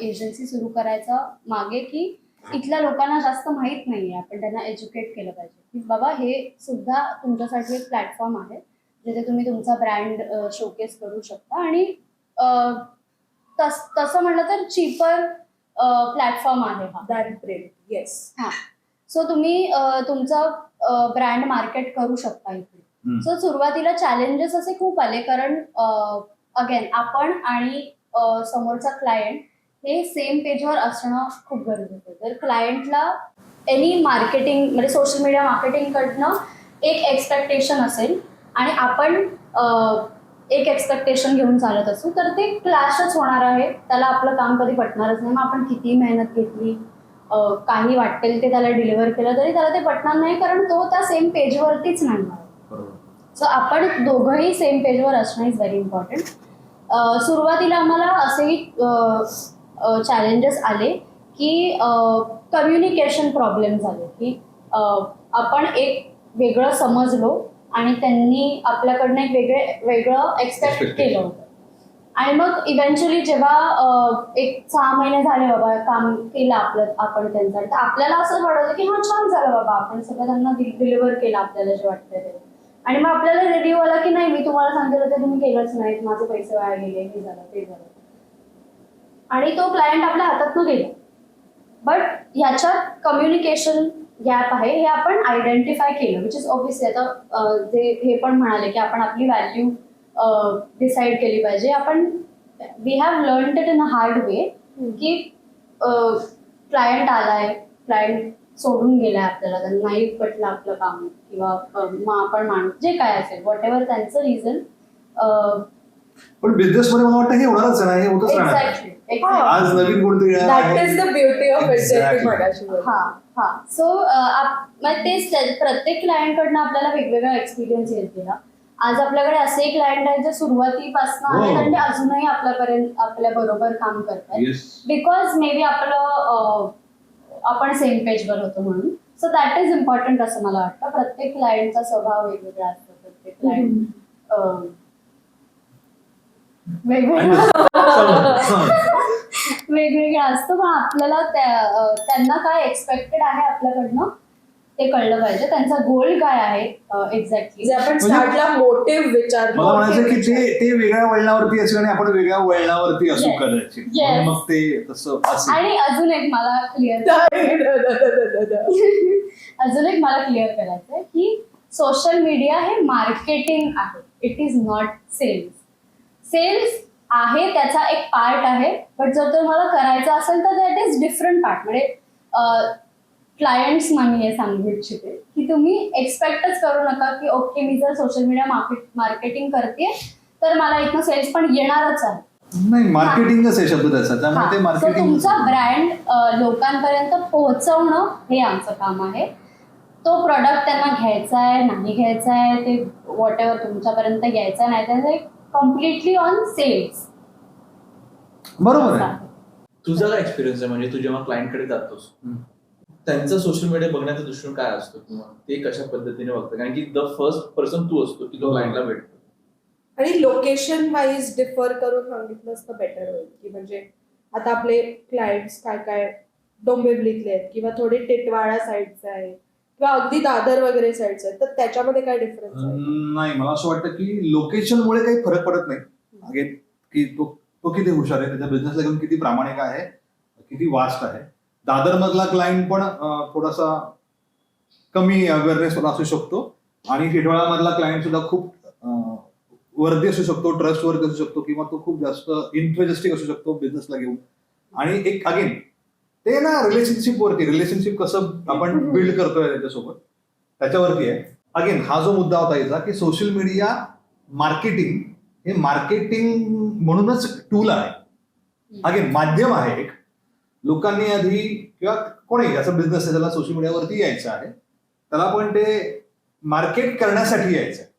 एजन्सी सुरू करायचा मागे की इथल्या लोकांना जास्त माहित नाहीये. आपण त्यांना एज्युकेट केलं पाहिजे की बाबा हे सुद्धा तुमच्यासाठी एक प्लॅटफॉर्म आहे जिथे तुम्ही तुमचा ब्रँड शोकेस करू शकता आणि तसं म्हटलं तर चीपर प्लॅटफॉर्म आहे हा.
Than print. येस.
हा. सो तुम्ही तुमचं ब्रँड मार्केट करू शकता इथे. सो सुरुवातीला चॅलेंजेस असे खूप आले कारण अगेन आपण आणि समोरचा क्लायंट हे सेम पेजवर असणं खूप गरजेचं आहे. जर क्लायंटला एनी मार्केटिंग म्हणजे सोशल मीडिया मार्केटिंगकडनं एक एक्सपेक्टेशन असेल आणि आपण एक एक्सपेक्टेशन घेऊन चालत असू तर ते क्लॅशच होणार आहे. त्याला आपलं काम कधी पटणारच नाही. मग आपण किती मेहनत घेतली, काही वाटेल ते त्याला डिलिव्हर केलं तरी त्याला ते पटणार नाही कारण तो त्या सेम पेजवरतीच नाही. सो आपण दोघंही सेम पेजवर असणं इज व्हेरी इम्पॉर्टंट. सुरुवातीला आम्हाला असेही चॅलेंजेस आले की कम्युनिकेशन प्रॉब्लेम झाले की आपण एक वेगळं समजलो आणि त्यांनी आपल्याकडनं एक वेगळं एक्सपेक्ट केलं होतं. आणि मग इव्हेंच्युअली जेव्हा एक 6 महिने झाले बाबा काम केलं आपण त्यांचं तर आपल्याला असं वाटतं की हा छान झालं बाबा आपण सगळं त्यांना डिलिव्हर केलं आपल्याला जे वाटतंय ते. आणि मग आपल्याला रिव्ह्यू आला की नाही मी तुम्हाला सांगितलं होतं तुम्ही केलंच नाहीत, माझे पैसे वाया गेले, हे झालं ते झालं. आणि तो क्लायंट आपल्या हातातून गेला. बट ह्याच्यात कम्युनिकेशन गॅप आहे हे आपण आयडेंटिफाय केलं विच इज ऑब्व्हियसली. आता जे हे पण म्हणाले की आपण आपली व्हॅल्यू डिसाईड केली पाहिजे. आपण we have learn it in a hard way की क्लायंट आलाय, क्लायंट सोडून गेलाय आपल्याला, त्यांना नाही पटलं आपलं काम किंवा मग आपण माणूस जे काय असेल व्हॉट एव्हर त्यांचं रिझन.
पण बिझनेस मध्ये मला वाटतं हे होणारच नाही, हे होतच राहणार.
एक्झॅक्टली.
आज नवीन कोणतरी
that is the beauty of
Exactly.
हा. सो तेच प्रत्येक क्लायंटकडनं आपल्याला वेगवेगळा एक्सपिरियन्स येईल तिला. आज आपल्याकडे असे क्लायंट आहेत जे सुरुवातीपासून आहेत आणि ते अजूनही आपल्या बरोबर काम करतात बिकॉज मे बी आपण सेम पेजवर होतो म्हणून. सो दॅट इज इम्पॉर्टंट असं मला वाटतं. प्रत्येक क्लायंटचा स्वभाव वेगवेगळा असतो. प्रत्येक क्लायंट वेगवेगळा असतो. पण आपल्याला त्यांना काय एक्सपेक्टेड आहे आपल्याकडनं ते कळलं पाहिजे. त्यांचा गोल काय आहे एक्झॅक्टली.
जे आपण स्टार्टला मोटिव्ह विचारतो.
मला म्हणायचं की ते वेगळ्या वळणावरती असू आणि आपण वेगळ्या वळणावरती असू
Yes.
कदाचित.
Yes.
मग ते तसं असेल.
आणि अजून एक मला क्लिअर करायचंय की सोशल मीडिया हे मार्केटिंग आहे. It is not sales. Sales आहे त्याचा एक पार्ट आहे बट जर तुम्हाला करायचं असेल तर दॅट इज डिफरंट पार्ट. म्हणजे क्लायंट्सना मी हे सांगू इच्छिते की तुम्ही एक्सपेक्टच करू नका की ओके मी जर सोशल मीडिया मार्केटिंग करते तर मला इथनं सेल्स पण येणारच आहे.
नाही, मार्केटिंगच आहे शब्द त्याचा. त्यामुळे ते
सो
मार्केटिंग.
तुमचा ब्रँड लोकांपर्यंत पोहोचवणं हे आमचं काम आहे. तो प्रॉडक्ट त्यांना घ्यायचा आहे नाही घ्यायचा आहे ते व्हॉट एव्हर तुमच्यापर्यंत घ्यायचा नाही त्याचं कम्प्लिटली ऑन सेल्स.
बरोबर आहे.
तुझा काय एक्सपिरियन्स आहे म्हणजे तू जेव्हा क्लायंटकडे जातोस त्यांचा सोशल मीडिया बघण्याचा दृष्टिकोन काय असतो किंवा ते कशा पद्धतीने बघतं? कारण की द फर्स्ट पर्सन तू असतो की तो क्लायंटला भेटतो.
आणि लोकेशन वाईज डिफर करून सांगितलंच तर बेटर होईल की म्हणजे आता आपले क्लायंट्स काय डोंबिवलीतले आहेत किंवा थोडे टिटवाळा साईडचे आहेत किंवा अगदी दादर वगैरे साईडचे आहेत तर त्याच्यामध्ये काय डिफरन्स आहे?
नाही, मला असं वाटतं की लोकेशनमुळे काही फरक पडत नाही. अगेन की तो किती हुशार आहे, त्याच्या बिझनेसला घेऊन किती प्रामाणिक आहे, किती वास्ट आहे. दादर मधला क्लायंट पण थोडासा कमी अवेअरनेस असू शकतो आणि टिटवाळा मधला क्लायंट सुद्धा खूप वर्दी असू शकतो, ट्रस्ट वर्दी असू शकतो किंवा तो खूप जास्त इंथुजिस्टिक असू शकतो बिझनेसला घेऊन. आणि एक अगेन ते ना रिलेशनशिप कसं आपण बिल्ड करतोय त्याच्यासोबत त्याच्यावरती आहे. अगेन हा जो मुद्दा होता याचा की सोशल मीडिया मार्केटिंग हे मार्केटिंग म्हणूनच टूल आहे. अगेन माध्यम आहे एक. लोकांनी आधी किंवा कोणी असं बिझनेस आहे त्याला सोशल मीडियावरती यायचं आहे त्याला पण ते मार्केट करण्यासाठी यायचं आहे.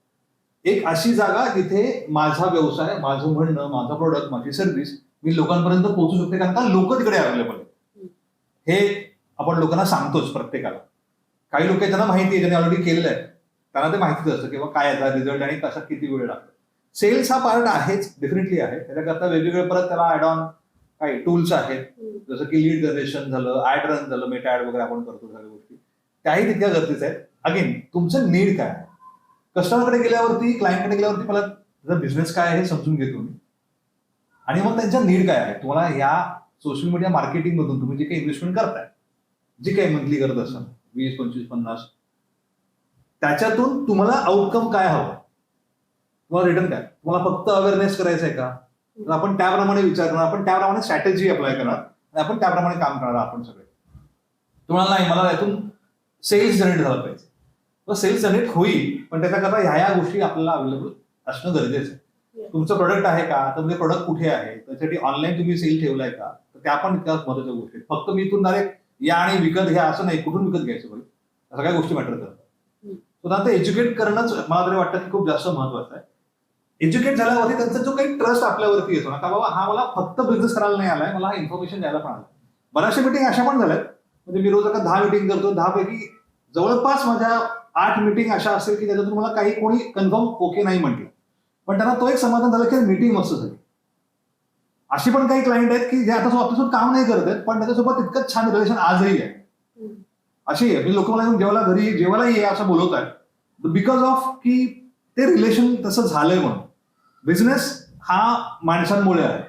एक अशी जागा जिथे माझा व्यवसाय, माझं म्हणणं, माझा प्रोडक्ट, माझी सर्व्हिस मी लोकांपर्यंत पोहोचू शकते कारण का लोक तिकडे अवेलेबल आहेत. हे आपण लोकांना सांगतोच प्रत्येकाला. काही लोक त्यांना माहिती आहे, त्यांनी ऑलरेडी केलेलं आहे, त्यांना ते माहितीच असतं किंवा काय याचा रिझल्ट आणि कशा किती वेळ लागतो. सेल्स हा पार्ट आहेच, डेफिनेटली आहे. त्याच्याकरता वेगवेगळे परत त्याला ऍड ऑन काही टूल्स आहेत, जसं की लीड जनरेशन झालं, ऍड रन झालं, मेटा ऍड वगैरे आपण करतो सगळ्या गोष्टी, त्याही तितक्या गरजेच्या आहेत. अगेन तुमचं नीड काय आहे, कस्टमरकडे गेल्यावरती, क्लायंटकडे गेल्यावरती मला त्याचा बिझनेस काय आहे हे समजून घेतो मी, आणि मग त्यांच्या नीड काय आहे. तुम्हाला ह्या सोशल मीडिया मार्केटिंग मधून तुम्ही जे काही इन्व्हेस्टमेंट करताय, जे काही मंथली करत असाल 20, 25, 50, त्याच्यातून तुम्हाला आउटकम काय हवं, तुम्हाला रिटर्न काय, तुम्हाला फक्त अवेअरनेस करायचं आहे का, तर आपण त्याप्रमाणे विचार करणार, आपण त्याप्रमाणे स्ट्रॅटेजी अप्लाय करणार आणि आपण त्याप्रमाणे काम करणार. आपण सगळे तुम्हाला नाही, मला यातून सेल्स जनरेट झाला पाहिजे, तर सेल्स जनरेट होईल, पण त्याच्याकरता ह्या गोष्टी आपल्याला अवेलेबल असणं गरजेचं आहे. तुमचं प्रोडक्ट आहे का, तर म्हणजे प्रोडक्ट कुठे आहे, त्यासाठी ऑनलाईन तुम्ही सेल ठेवलाय का, तर त्या पण इतक्याच महत्वाच्या गोष्टी आहेत. फक्त मी इथून डायरेक्ट या आणि विकत घ्या असं नाही, कुठून विकत घ्यायचं पाहिजे, सगळ्या गोष्टी मॅटर करतात. तर आता एज्युकेट करणंच मला तरी वाटतं की खूप जास्त महत्वाचं आहे. एज्युकेट झाल्यावरती त्यांचा जो काही ट्रस्ट आपल्यावरती येतो ना, का बाबा हा मला फक्त बिझनेस करायला नाही आलाय, मला इन्फॉर्मेशन द्यायला पण आलं. बऱ्याचशा मिटिंग अशा पण झाल्यात, म्हणजे मी रोज आता 10 मिटिंग करतो, 10 पैकी जवळपास माझ्या 8 मिटिंग अशा असेल की त्याच्यातून मला काही कोणी कन्फर्म ओके नाही म्हटलं, पण त्यांना तो एक समाधान झालं की मीटिंग मस्त झाली. अशी पण काही क्लायंट आहेत की जे आता आपल्यासोबत काम नाही करत आहेत, पण त्याच्यासोबत इतकंच छान रिलेशन आजही आहे. अशी आहे, मी लोक मला येऊन जेवायला घरी जेवायला ये असं बोलवत आहेत, बिकॉज ऑफ की ते रिलेशन तसं झालंय. म्हणून बिझनेस हा माणसांमुळे आहे,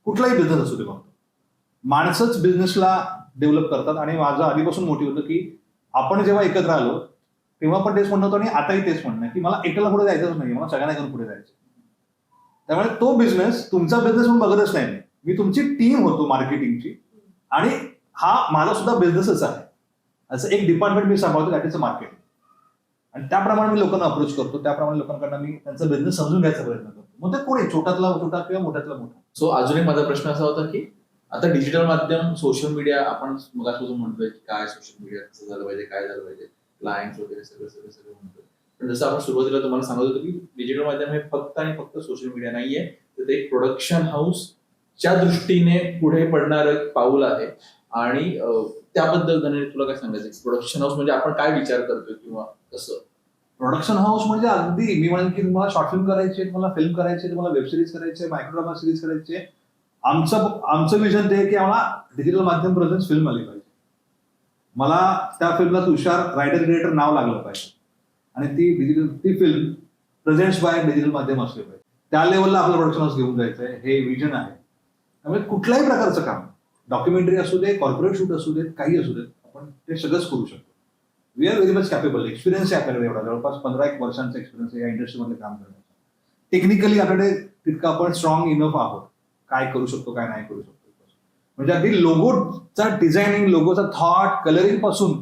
कुठलाही बिझनेस असू दे, फक्त माणसंच बिझनेसला डेव्हलप करतात. आणि माझं आधीपासून मोटिव्ह होतं की आपण जेव्हा एकत्र आलो तेव्हा पण तेच म्हणणं होतं आणि आताही तेच म्हणणं आहे की मला एकट्याला पुढे जायचंच नाही, मला सगळ्यांना घेऊन पुढे जायचं. त्यामुळे तो बिझनेस तुमचा बिझनेस म्हणून बघतच नाही मी तुमची टीम होतो मार्केटिंगची, आणि हा माझा सुद्धा बिझनेसच आहे. असं एक डिपार्टमेंट मी सांभाळतो, दॅट इज अ मार्केटिंग. आणि त्याप्रमाणे मी लोकांना अप्रोच करतो, त्याप्रमाणे लोकांकडनं मी त्यांचा बिझनेस समजून घ्यायचा प्रयत्न करतो, मग ते कोणी छोट्यातला छोटा किंवा मोठ्यातला मोठा.
सो अजून एक माझा प्रश्न असा होता की आता डिजिटल माध्यम, सोशल मीडिया, आपण मगापासून म्हणतोय की काय सोशल मीडिया कसं झालं पाहिजे, काय झालं पाहिजे, क्लायंट्स वगैरे सगळं सगळं सगळं म्हणतोय. पण जसं आपण सुरुवातीला तुम्हाला सांगत होतो की डिजिटल माध्यम हे फक्त आणि फक्त सोशल मीडिया नाहीये, तर ते एक प्रोडक्शन हाऊसच्या दृष्टीने पुढे पडणारं एक पाऊल आहे. आणि त्याबद्दल धनंजय तुला काय सांगायचं, प्रोडक्शन हाऊस म्हणजे आपण काय विचार करतोय किंवा कसं?
प्रोडक्शन हाऊस म्हणजे अगदी मी म्हणेन की तुम्हाला शॉर्ट फिल्म करायचे, तुम्हाला फिल्म करायचे, तुम्हाला वेब सिरीज करायचे, मायक्रोड्रामा सिरीज करायचे. आमचं विजन ते आहे की आम्हाला डिजिटल माध्यम प्रेझेंस फिल्म आली पाहिजे, मला त्या फिल्मला तुषार रायटर डिरेक्टर नाव लागलं पाहिजे, आणि ती फिल्म प्रेझेंट्स बाय डिजिटल माध्यम असले पाहिजे. त्या लेवलला आपलं प्रोडक्शन हाऊस घेऊन जायचं आहे, हे विजन आहे. त्यामुळे कुठल्याही प्रकारचं काम, डॉक्युमेंटरी असू दे, कॉर्पोरेट शूट असू देत, काही असू देत, आपण ते सगळंच करू शकतो. We are very much capable. Experience आहे आपल्याकडे एवढा, जवळपास 15 वर्षांचा एक्सपिरियन्स आहे या इंडस्ट्रीमध्ये काम करण्याचा. टेक्निकली आपल्याकडे तितकं आपण स्ट्रॉंग इनफ आहोत, काय करू शकतो काय नाही करू शकतो. म्हणजे अगदी लोगोचा डिझायनिंग, लोगोचा थॉट, कलरिंग पासून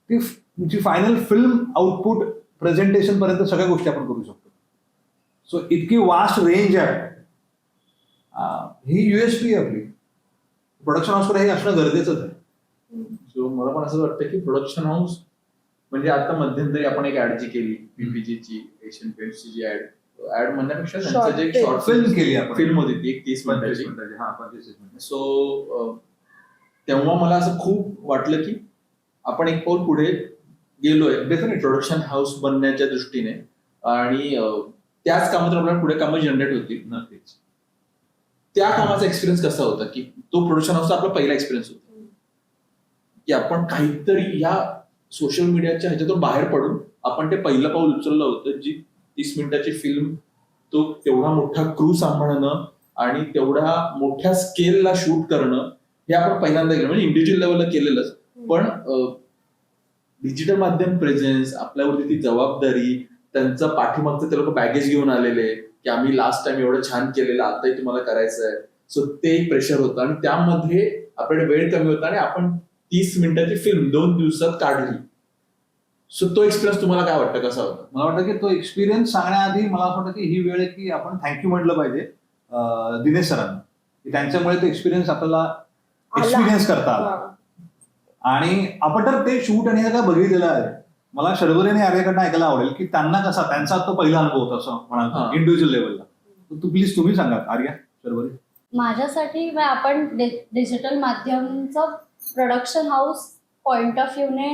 ती तुमची फायनल फिल्म आउटपुट प्रेझेंटेशन पर्यंत सगळ्या गोष्टी आपण करू शकतो. सो इतकी वास्ट रेंज आहे, ही युएसपी आहे आपली. प्रोडक्शन हाऊसकडे हे असणं गरजेचंच आहे.
सो मला पण असं वाटतं की प्रोडक्शन हाऊस म्हणजे आता मध्यंतरी आपण एक ऍड जी केली, बीपीजीची, एशियन पेंट्सची जी ऍड म्हणण्यापेक्षा त्यांचं जे शॉर्ट
फिल्म केली आपण,
फिल्म होती ती एक 30 मिनिटाची.
25 मिनिट.
सो तेव्हा मला असं खूप वाटलं की आपण एक पाऊल पुढे गेलोय डेफिनेट प्रोडक्शन हाऊस बनण्याच्या दृष्टीने, आणि त्याच कामातून आपल्याला पुढे कामं जनरेट होतील.
नक्कीच.
त्या कामाचा एक्सपिरियन्स कसा होता की तो प्रोडक्शन हाऊसचा आपला पहिला एक्सपिरियन्स होता की आपण काहीतरी या सोशल मीडियाच्या ह्याच्यातून बाहेर पडून आपण ते पहिलं पाऊल उचललं होतं, जी 30 मिनिटाची फिल्म, तो तेवढा मोठा क्रू सांभाळणं आणि तेवढ्या मोठ्या स्केलला शूट करणं, हे आपण पहिल्यांदा केलं. म्हणजे इंडिव्हिज्युअल लेवलला केलेलंच, पण डिजिटल माध्यम प्रेझेन्स, आपल्यावरती ती जबाबदारी, त्यांचं पाठीमागचं ते लोक बॅगेज घेऊन आलेले की आम्ही लास्ट टाइम एवढं छान केलेलं, आताही तुम्हाला करायचं आहे. सो ते एक प्रेशर होतं, आणि त्यामध्ये आपल्याकडे वेळ कमी होता आणि आपण 30 मिनिटाची फिल्म 2 दिवसात काढली. सो तो एक्सपिरियन्स तुम्हाला काय वाटतं, कसा होता?
मला वाटतं की तो एक्सपिरियन्स सांगण्याआधी मला असं वाटतं की ही वेळ आहे की आपण थँक्यू म्हटलं पाहिजे दिनेश सरांना, की त्यांच्यामुळे तो एक्सपिरियन्स आपल्याला एक्सपिरियन्स करता आला. आणि आपण तर ते शूट आणि हे काय बघितलेलं आहे. मला शर्वरी आणि आर्याकडनं ऐकायला आवडेल की त्यांना कसा, त्यांचा तो पहिला अनुभव होता असं म्हणाल इंडिव्हिज्युअल लेवलला. प्लीज तुम्ही सांगा आर्या, शर्वरी.
माझ्यासाठी आपण डिजिटल माध्यमचं प्रोडक्शन हाऊस पॉइंट ऑफ व्ह्यूने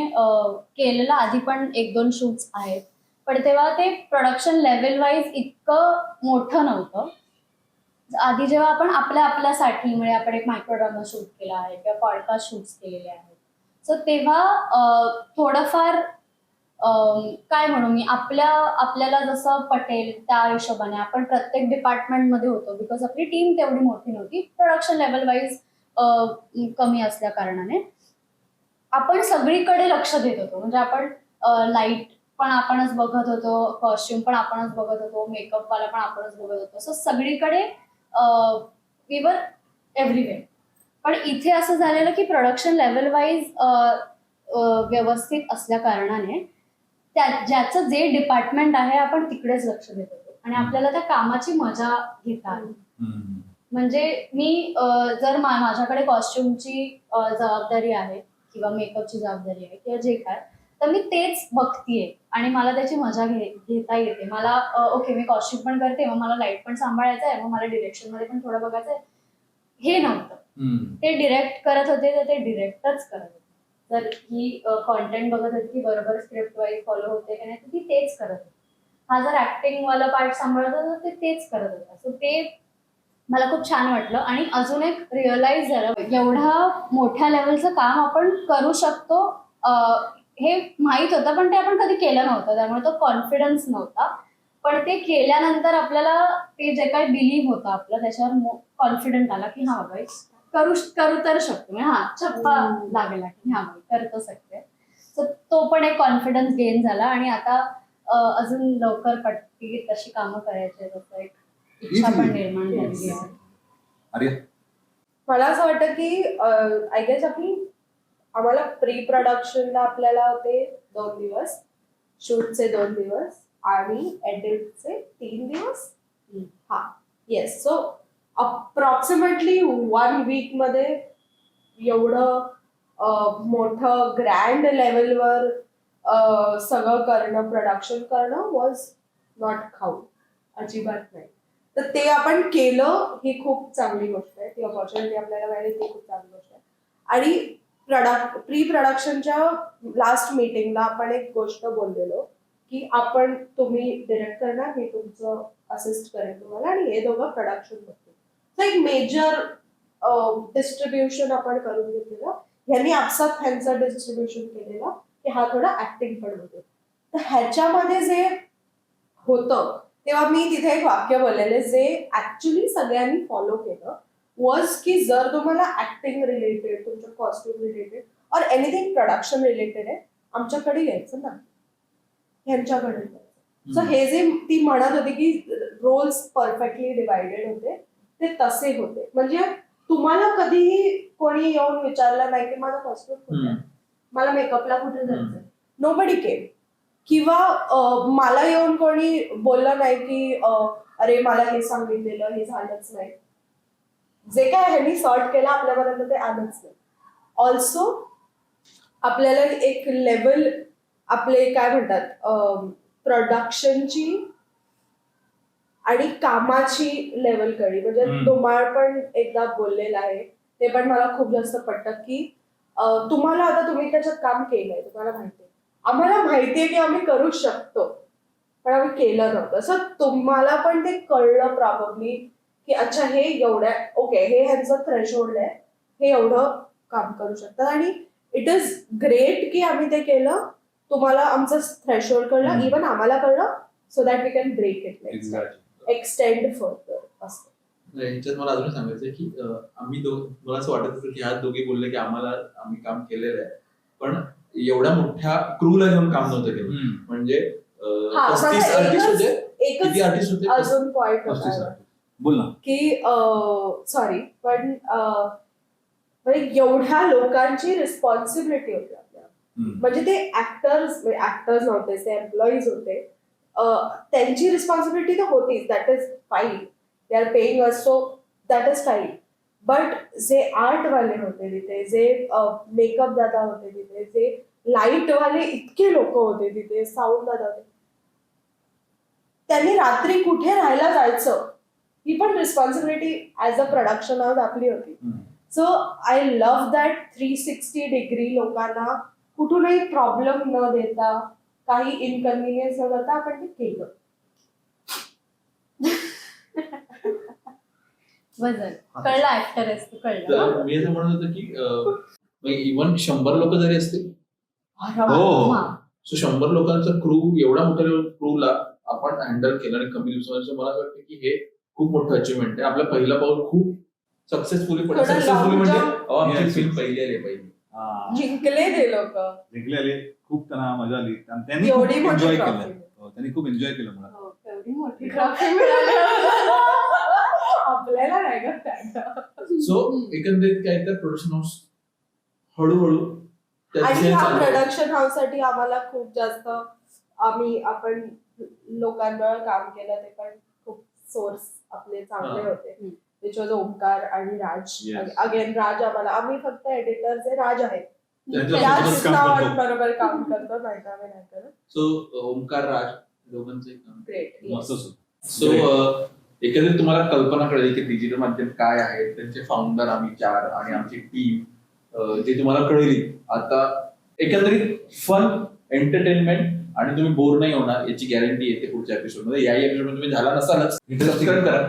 केलेलं आधी पण 1-2 शूट्स आहेत, पण तेव्हा ते प्रोडक्शन लेवल वाईज इतकं मोठं नव्हतं. आधी जेव्हा आपण आपल्यासाठी म्हणजे आपण एक मायक्रो ड्रामा शूट केला आहे किंवा पॉडकास्ट शूट्स केलेले आहेत, सो तेव्हा थोडंफार काय म्हणू मी, आपल्याला जसं पटेल त्या हिशोबाने आपण प्रत्येक डिपार्टमेंटमध्ये होतो, बिकॉज आपली टीम तेवढी मोठी नव्हती, प्रोडक्शन लेवल वाईज कमी असल्या कारणाने आपण सगळीकडे लक्ष देत होतो. म्हणजे आपण लाईट पण आपणच बघत होतो, कॉस्ट्युम पण आपणच बघत होतो, मेकअप वाला पण आपणच बघत होतो. सो सगळीकडे वी वर एव्हरीवेअर. पण इथे असं झालेलं की प्रोडक्शन लेवल वाईज व्यवस्थित असल्या कारणाने ज्याचं जे डिपार्टमेंट आहे आपण तिकडेच लक्ष देत होतो आणि आपल्याला त्या कामाची मजा घेता आली. म्हणजे मी जर माझ्याकडे कॉस्ट्युमची जबाबदारी आहे किंवा मेकअपची जबाबदारी आहे किंवा जे काय, तर मी तेच बघतीये आणि मला त्याची मजा घेता येते. मला ओके मी कॉस्ट्युम पण करते, मग मला लाईट पण सांभाळायचं आहे, मग मला डिरेक्शन मध्ये पण थोडं बघायचं आहे. हे नव्हतं. ते डिरेक्ट करत होते तर ते डिरेक्टच करत होते. जर ही कॉन्टेंट बघत होती की बरोबर स्क्रिप्ट वाईज फॉलो होते की नाही, तर ती तेच करत होती. हा जर ऍक्टिंग वाला पार्ट सांभाळत होता तर ते तेच करत होता. सो ते मला खूप छान वाटलं आणि अजून एक रिअलाइज झालं, एवढा मोठ्या लेवलचं काम आपण करू शकतो हे माहित होतं, पण ते आपण कधी केलं नव्हतं, त्यामुळे तो कॉन्फिडन्स नव्हता. पण ते केल्यानंतर आपल्याला ते जे काही बिलीव्ह होतं आपलं त्याच्यावर कॉन्फिडंट आला की हा बाबा करू तर शकतो, म्हणजे हा छप्पा लागला की हा बाबा करतो शकते. सो तो पण एक कॉन्फिडन्स गेन झाला आणि आता अजून लवकर पटकी तशी कामं करायची जसं एक इच्छा पण निर्माण झालेली आहे.
अरे
मला असं वाटतं की आय गेस आम्हाला प्री प्रोडक्शनला आपल्याला होते 2 दिवस, शूटचे 2 दिवस आणि एडिटचे 3 दिवस. हा येस. सो अप्रॉक्सिमेटली 1 वीक मध्ये एवढं मोठं ग्रँड लेवलवर सगळं करणं, प्रोडक्शन करणं वॉज नॉट खाऊ, अजिबात नाही. तर ते आपण केलं ही खूप चांगली गोष्ट आहे. ती ऑपॉर्च्युनिटी आपल्याला मिळाली ती खूप चांगली गोष्ट आहे. आणि प्री प्रोडक्शनच्या लास्ट मीटिंगला आपण एक गोष्ट बोललेलो की तुम्ही डिरेक्ट करणार, मी तुमचं असिस्ट करेन तुम्हाला आणि हे दोघं प्रोडक्शन करतील. तर एक मेजर डिस्ट्रीब्युशन आपण करून घेतलेलं. ह्यांनी आपसात ह्यांचं डिस्ट्रीब्युशन केलेलं की हा थोडा ऍक्टिंग पण होतो. तर ह्याच्यामध्ये जे होतं तेव्हा मी तिथे एक वाक्य बोललेले जे ऍक्च्युली सगळ्यांनी फॉलो केलं वॉज की जर तुम्हाला ऍक्टिंग रिलेटेड, तुमच्या कॉस्ट्युम रिलेटेड और एनिथिंग प्रोडक्शन रिलेटेड आहे, आमच्याकडे यायचं नाही, ह्यांच्याकडे यायचं. सो हे जे ती म्हणत होती की रोल्स परफेक्टली डिवायडेड होते, ते तसे होते. म्हणजे तुम्हाला कधीही कोणी येऊन विचारलं नाही की माझा कॉस्ट्युम कुठे आहे, मला मेकअपला कुठे जायचं, नोबडी केम. किंवा मला येऊन कोणी बोललं नाही की अरे मला हे सांगितलेलं, हे झालंच नाही. जे काय ह्यांनी सॉर्ट केलं आपल्यापर्यंत ते आलंच नाही. ऑल्सो आपल्याला एक लेवल, आपले काय म्हणतात प्रोडक्शनची आणि कामाची लेवल कळली. म्हणजे धुमाळ पण एकदा बोललेला आहे, ते पण मला खूप जास्त पटतं की तुम्हाला आता तुम्ही त्याच्यात काम केलंय, तुम्हाला माहितीये, आम्हाला माहितीये की आम्ही करू शकतो पण आम्ही केलं नव्हतं. सो तुम्हाला पण ते कळलं प्रॉब्ली की अच्छा हे एवढ्या ओके, हे ह्यांचं थ्रेशोल्ड आहे, हे एवढं काम करू शकतात आणि इट इज ग्रेट की आम्ही ते केलं. तुम्हाला आमचं थ्रेशोल्ड कळलं, इव्हन आम्हाला कळलं, so that we can break it, extend further असं.
ह्याच्यात मला अजून सांगायचं की आम्ही मला असं वाटत होतं की ह्या दोघे बोलले की आम्ही काम केलेलं आहे, पण एवढ्या मोठ्या क्रूला घेऊन काम नव्हतं केलं. म्हणजे 35 आर्टिस्ट होते. किती आर्टिस्ट होते?
अजून पॉइंट
35 artist.
बोल ना.
की सॉरी पण एवढ्या लोकांची रिस्पॉन्सिबिलिटी होती आपल्याला. म्हणजे ते ऍक्टर्स नव्हते, ते एम्प्लॉईज होते, त्यांची रिस्पॉन्सिबिलिटी तर होतीच, that is fine, they are paying us, so that is fine. But जे आर्टवाले होते तिथे, जे मेकअप दादा होते तिथे, जे लाईटवाले इतके लोक होते तिथे, साऊंड दादा होते, त्यांनी रात्री कुठे राहायला जायचं ही पण responsibility as a production house आपली होती. So I love that 360 degree लोकांना कुठूनही प्रॉब्लेम न देता, काही इनकन्व्हिनियन्स न करता आपण ते केलं.
वजन कळलं, ऍक्टर आहेस तू, कळलं.
तर मी असं म्हणत होतो की इव्हन 100 लोक जरी असतील
हो.
हा.
सो 100 लोकांचा क्रू, एवढा मोठ्या क्रूला आपण हँडल केलं आणि कमी दिवसामध्ये, मला असं वाटतं की हे खूप मोठं अचिव्हमेंट आहे. आपलं पहिलं पाऊल खूप सक्सेसफुली
थोडं
सक्सेसफुली म्हणजे
long
आमची
Yes.
फिल्म पहिली आली पहिली.
जिंकले ते लोक.
जिंकले, खूप त्यांना मजा आली आणि त्यांनी
एवढी
खूप
मोठी
एन्जॉय
trophy.
केलं. त्यांनी खूप एन्जॉय केलं मला.
हो, एवढी मोठी ट्रॉफी मिळाली.
आपल्याला नाही का त्याला.
सो एकंदरीत काय तर प्रोडक्शन हाऊस हळूहळू त्या
आणि
दिशेने
ह्या
चालू आहे.
प्रोडक्शन हाऊस साठी आम्हाला खूप जास्त आपण लोकांवर काम केलं, ते पण खूप सोर्स आपले चांगले
हा.
होते. विच वॉज ओमकार आणि राज.
Yes.
अगेन राज आम्ही फक्त एडिटर्स आहे, राज आहे.
त्यांच्यासोबतच काम
त्याच
करतो.
बरोबर काम करतो, नाही का आम्ही नाही करत.
सो ओमकार राज दोघांचं एक काम.
ग्रेट.
मस्त होतं.
सो एकंदरीत तुम्हाला कल्पना कळली की डिजिटल माध्यम काय आहे, त्यांचे फाउंडर आम्ही 4 आणि आमची टीम जे तुम्हाला कळली. आता एकंदरीत फन, एंटरटेनमेंट आणि तुम्ही बोर नाही होणार याची गॅरंटी येते पुढच्या एपिसोड मध्ये. याही एपिसोड मध्ये तुम्ही झाला नसालच, सबस्क्राईब करा.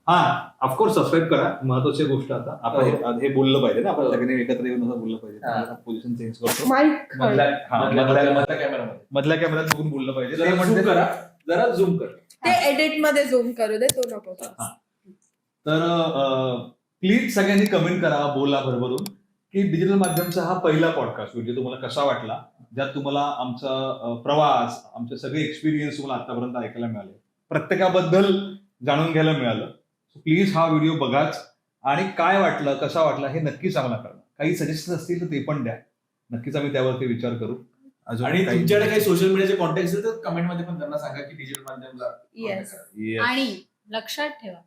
हा, ऑफकोर्स सबस्क्राईब करा. महत्वाची गोष्ट आता आपण हे बोललं पाहिजे ना, आपण
हो.
सगळ्यांनी एकत्र येऊन असं बोललं पाहिजे.
हा.
पोझिशन चेंज करतो.
माईक
मधल्या
मधल्या
कॅमेरामध्ये
मधल्या कॅमेऱ्यात बघून बोललं पाहिजे.
जरा
ते
झूम
म्हणजे
करा, जरा झूम कर.
ते एडिट मध्ये झूम करू दे, तो नको.
हा. तर प्लीज सगळ्यांनी कमेंट करा, बोला भरभरून की डिजिटल माध्यमचा हा पहिला पॉडकास्ट व्हिडिओ तुम्हाला कसा वाटला, ज्यात तुम्हाला आमचा प्रवास, आमचे सगळे एक्सपिरियन्स तुम्हाला आतापर्यंत ऐकायला मिळाले, प्रत्येकाबद्दल जाणून घ्यायला मिळालं. प्लीज हा व्हिडिओ बघाच आणि काय वाटलं, कसा वाटला हे नक्कीच आम्हाला कळवा. काही सजेशन असतील तर ते पण द्या, नक्कीच आम्ही त्यावरती विचार करू. अजून
आणि तुमच्याकडे काही सोशल मीडियाचे कॉन्टॅक्ट असेल तर कमेंट मध्ये पण त्यांना सांगा की डिजिटल माध्यमला
Yes.
Yes.
आणि लक्षात ठेवा,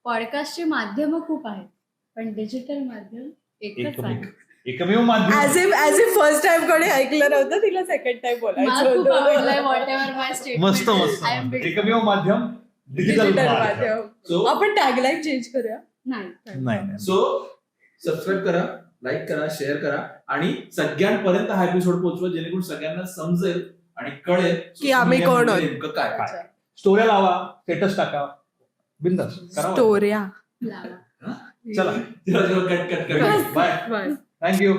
पॉडकास्टची माध्यम खूप आहेत, पण डिजिटल माध्यम एकच आहे.
एकमेव माध्यम.
ऍज इफ फर्स्ट टाइम कोणी ऐकलं नव्हतं, तिला सेकंड टाइम
मला खूप
बोलायचं
आवडलंय वॉट एव्हर माय स्टेटमेंट.
मस्त मस्त. एकमेव माध्यम डिजिटल
डिजिटल
माध्यम.
माध्यम.
सो
आपण टॅगलाईन चेंज करूया.
नाही.
नाही.
सो सबस्क्राईब करा, लाईक करा, शेअर करा आणि सगळ्यांपर्यंत हा एपिसोड पोहोचवा, जेणेकरून सगळ्यांना समजेल आणि कळेल
की आम्ही
social media
कोण
म्हणजे
आहोत.
नेमकं काय.
काय? स्टोऱ्या लावा, स्टेटस टाका, बिंदास करा.
स्टोऱ्या.
लावा.
चला,
cut cut cut. Bye.
Bye.
Thank you.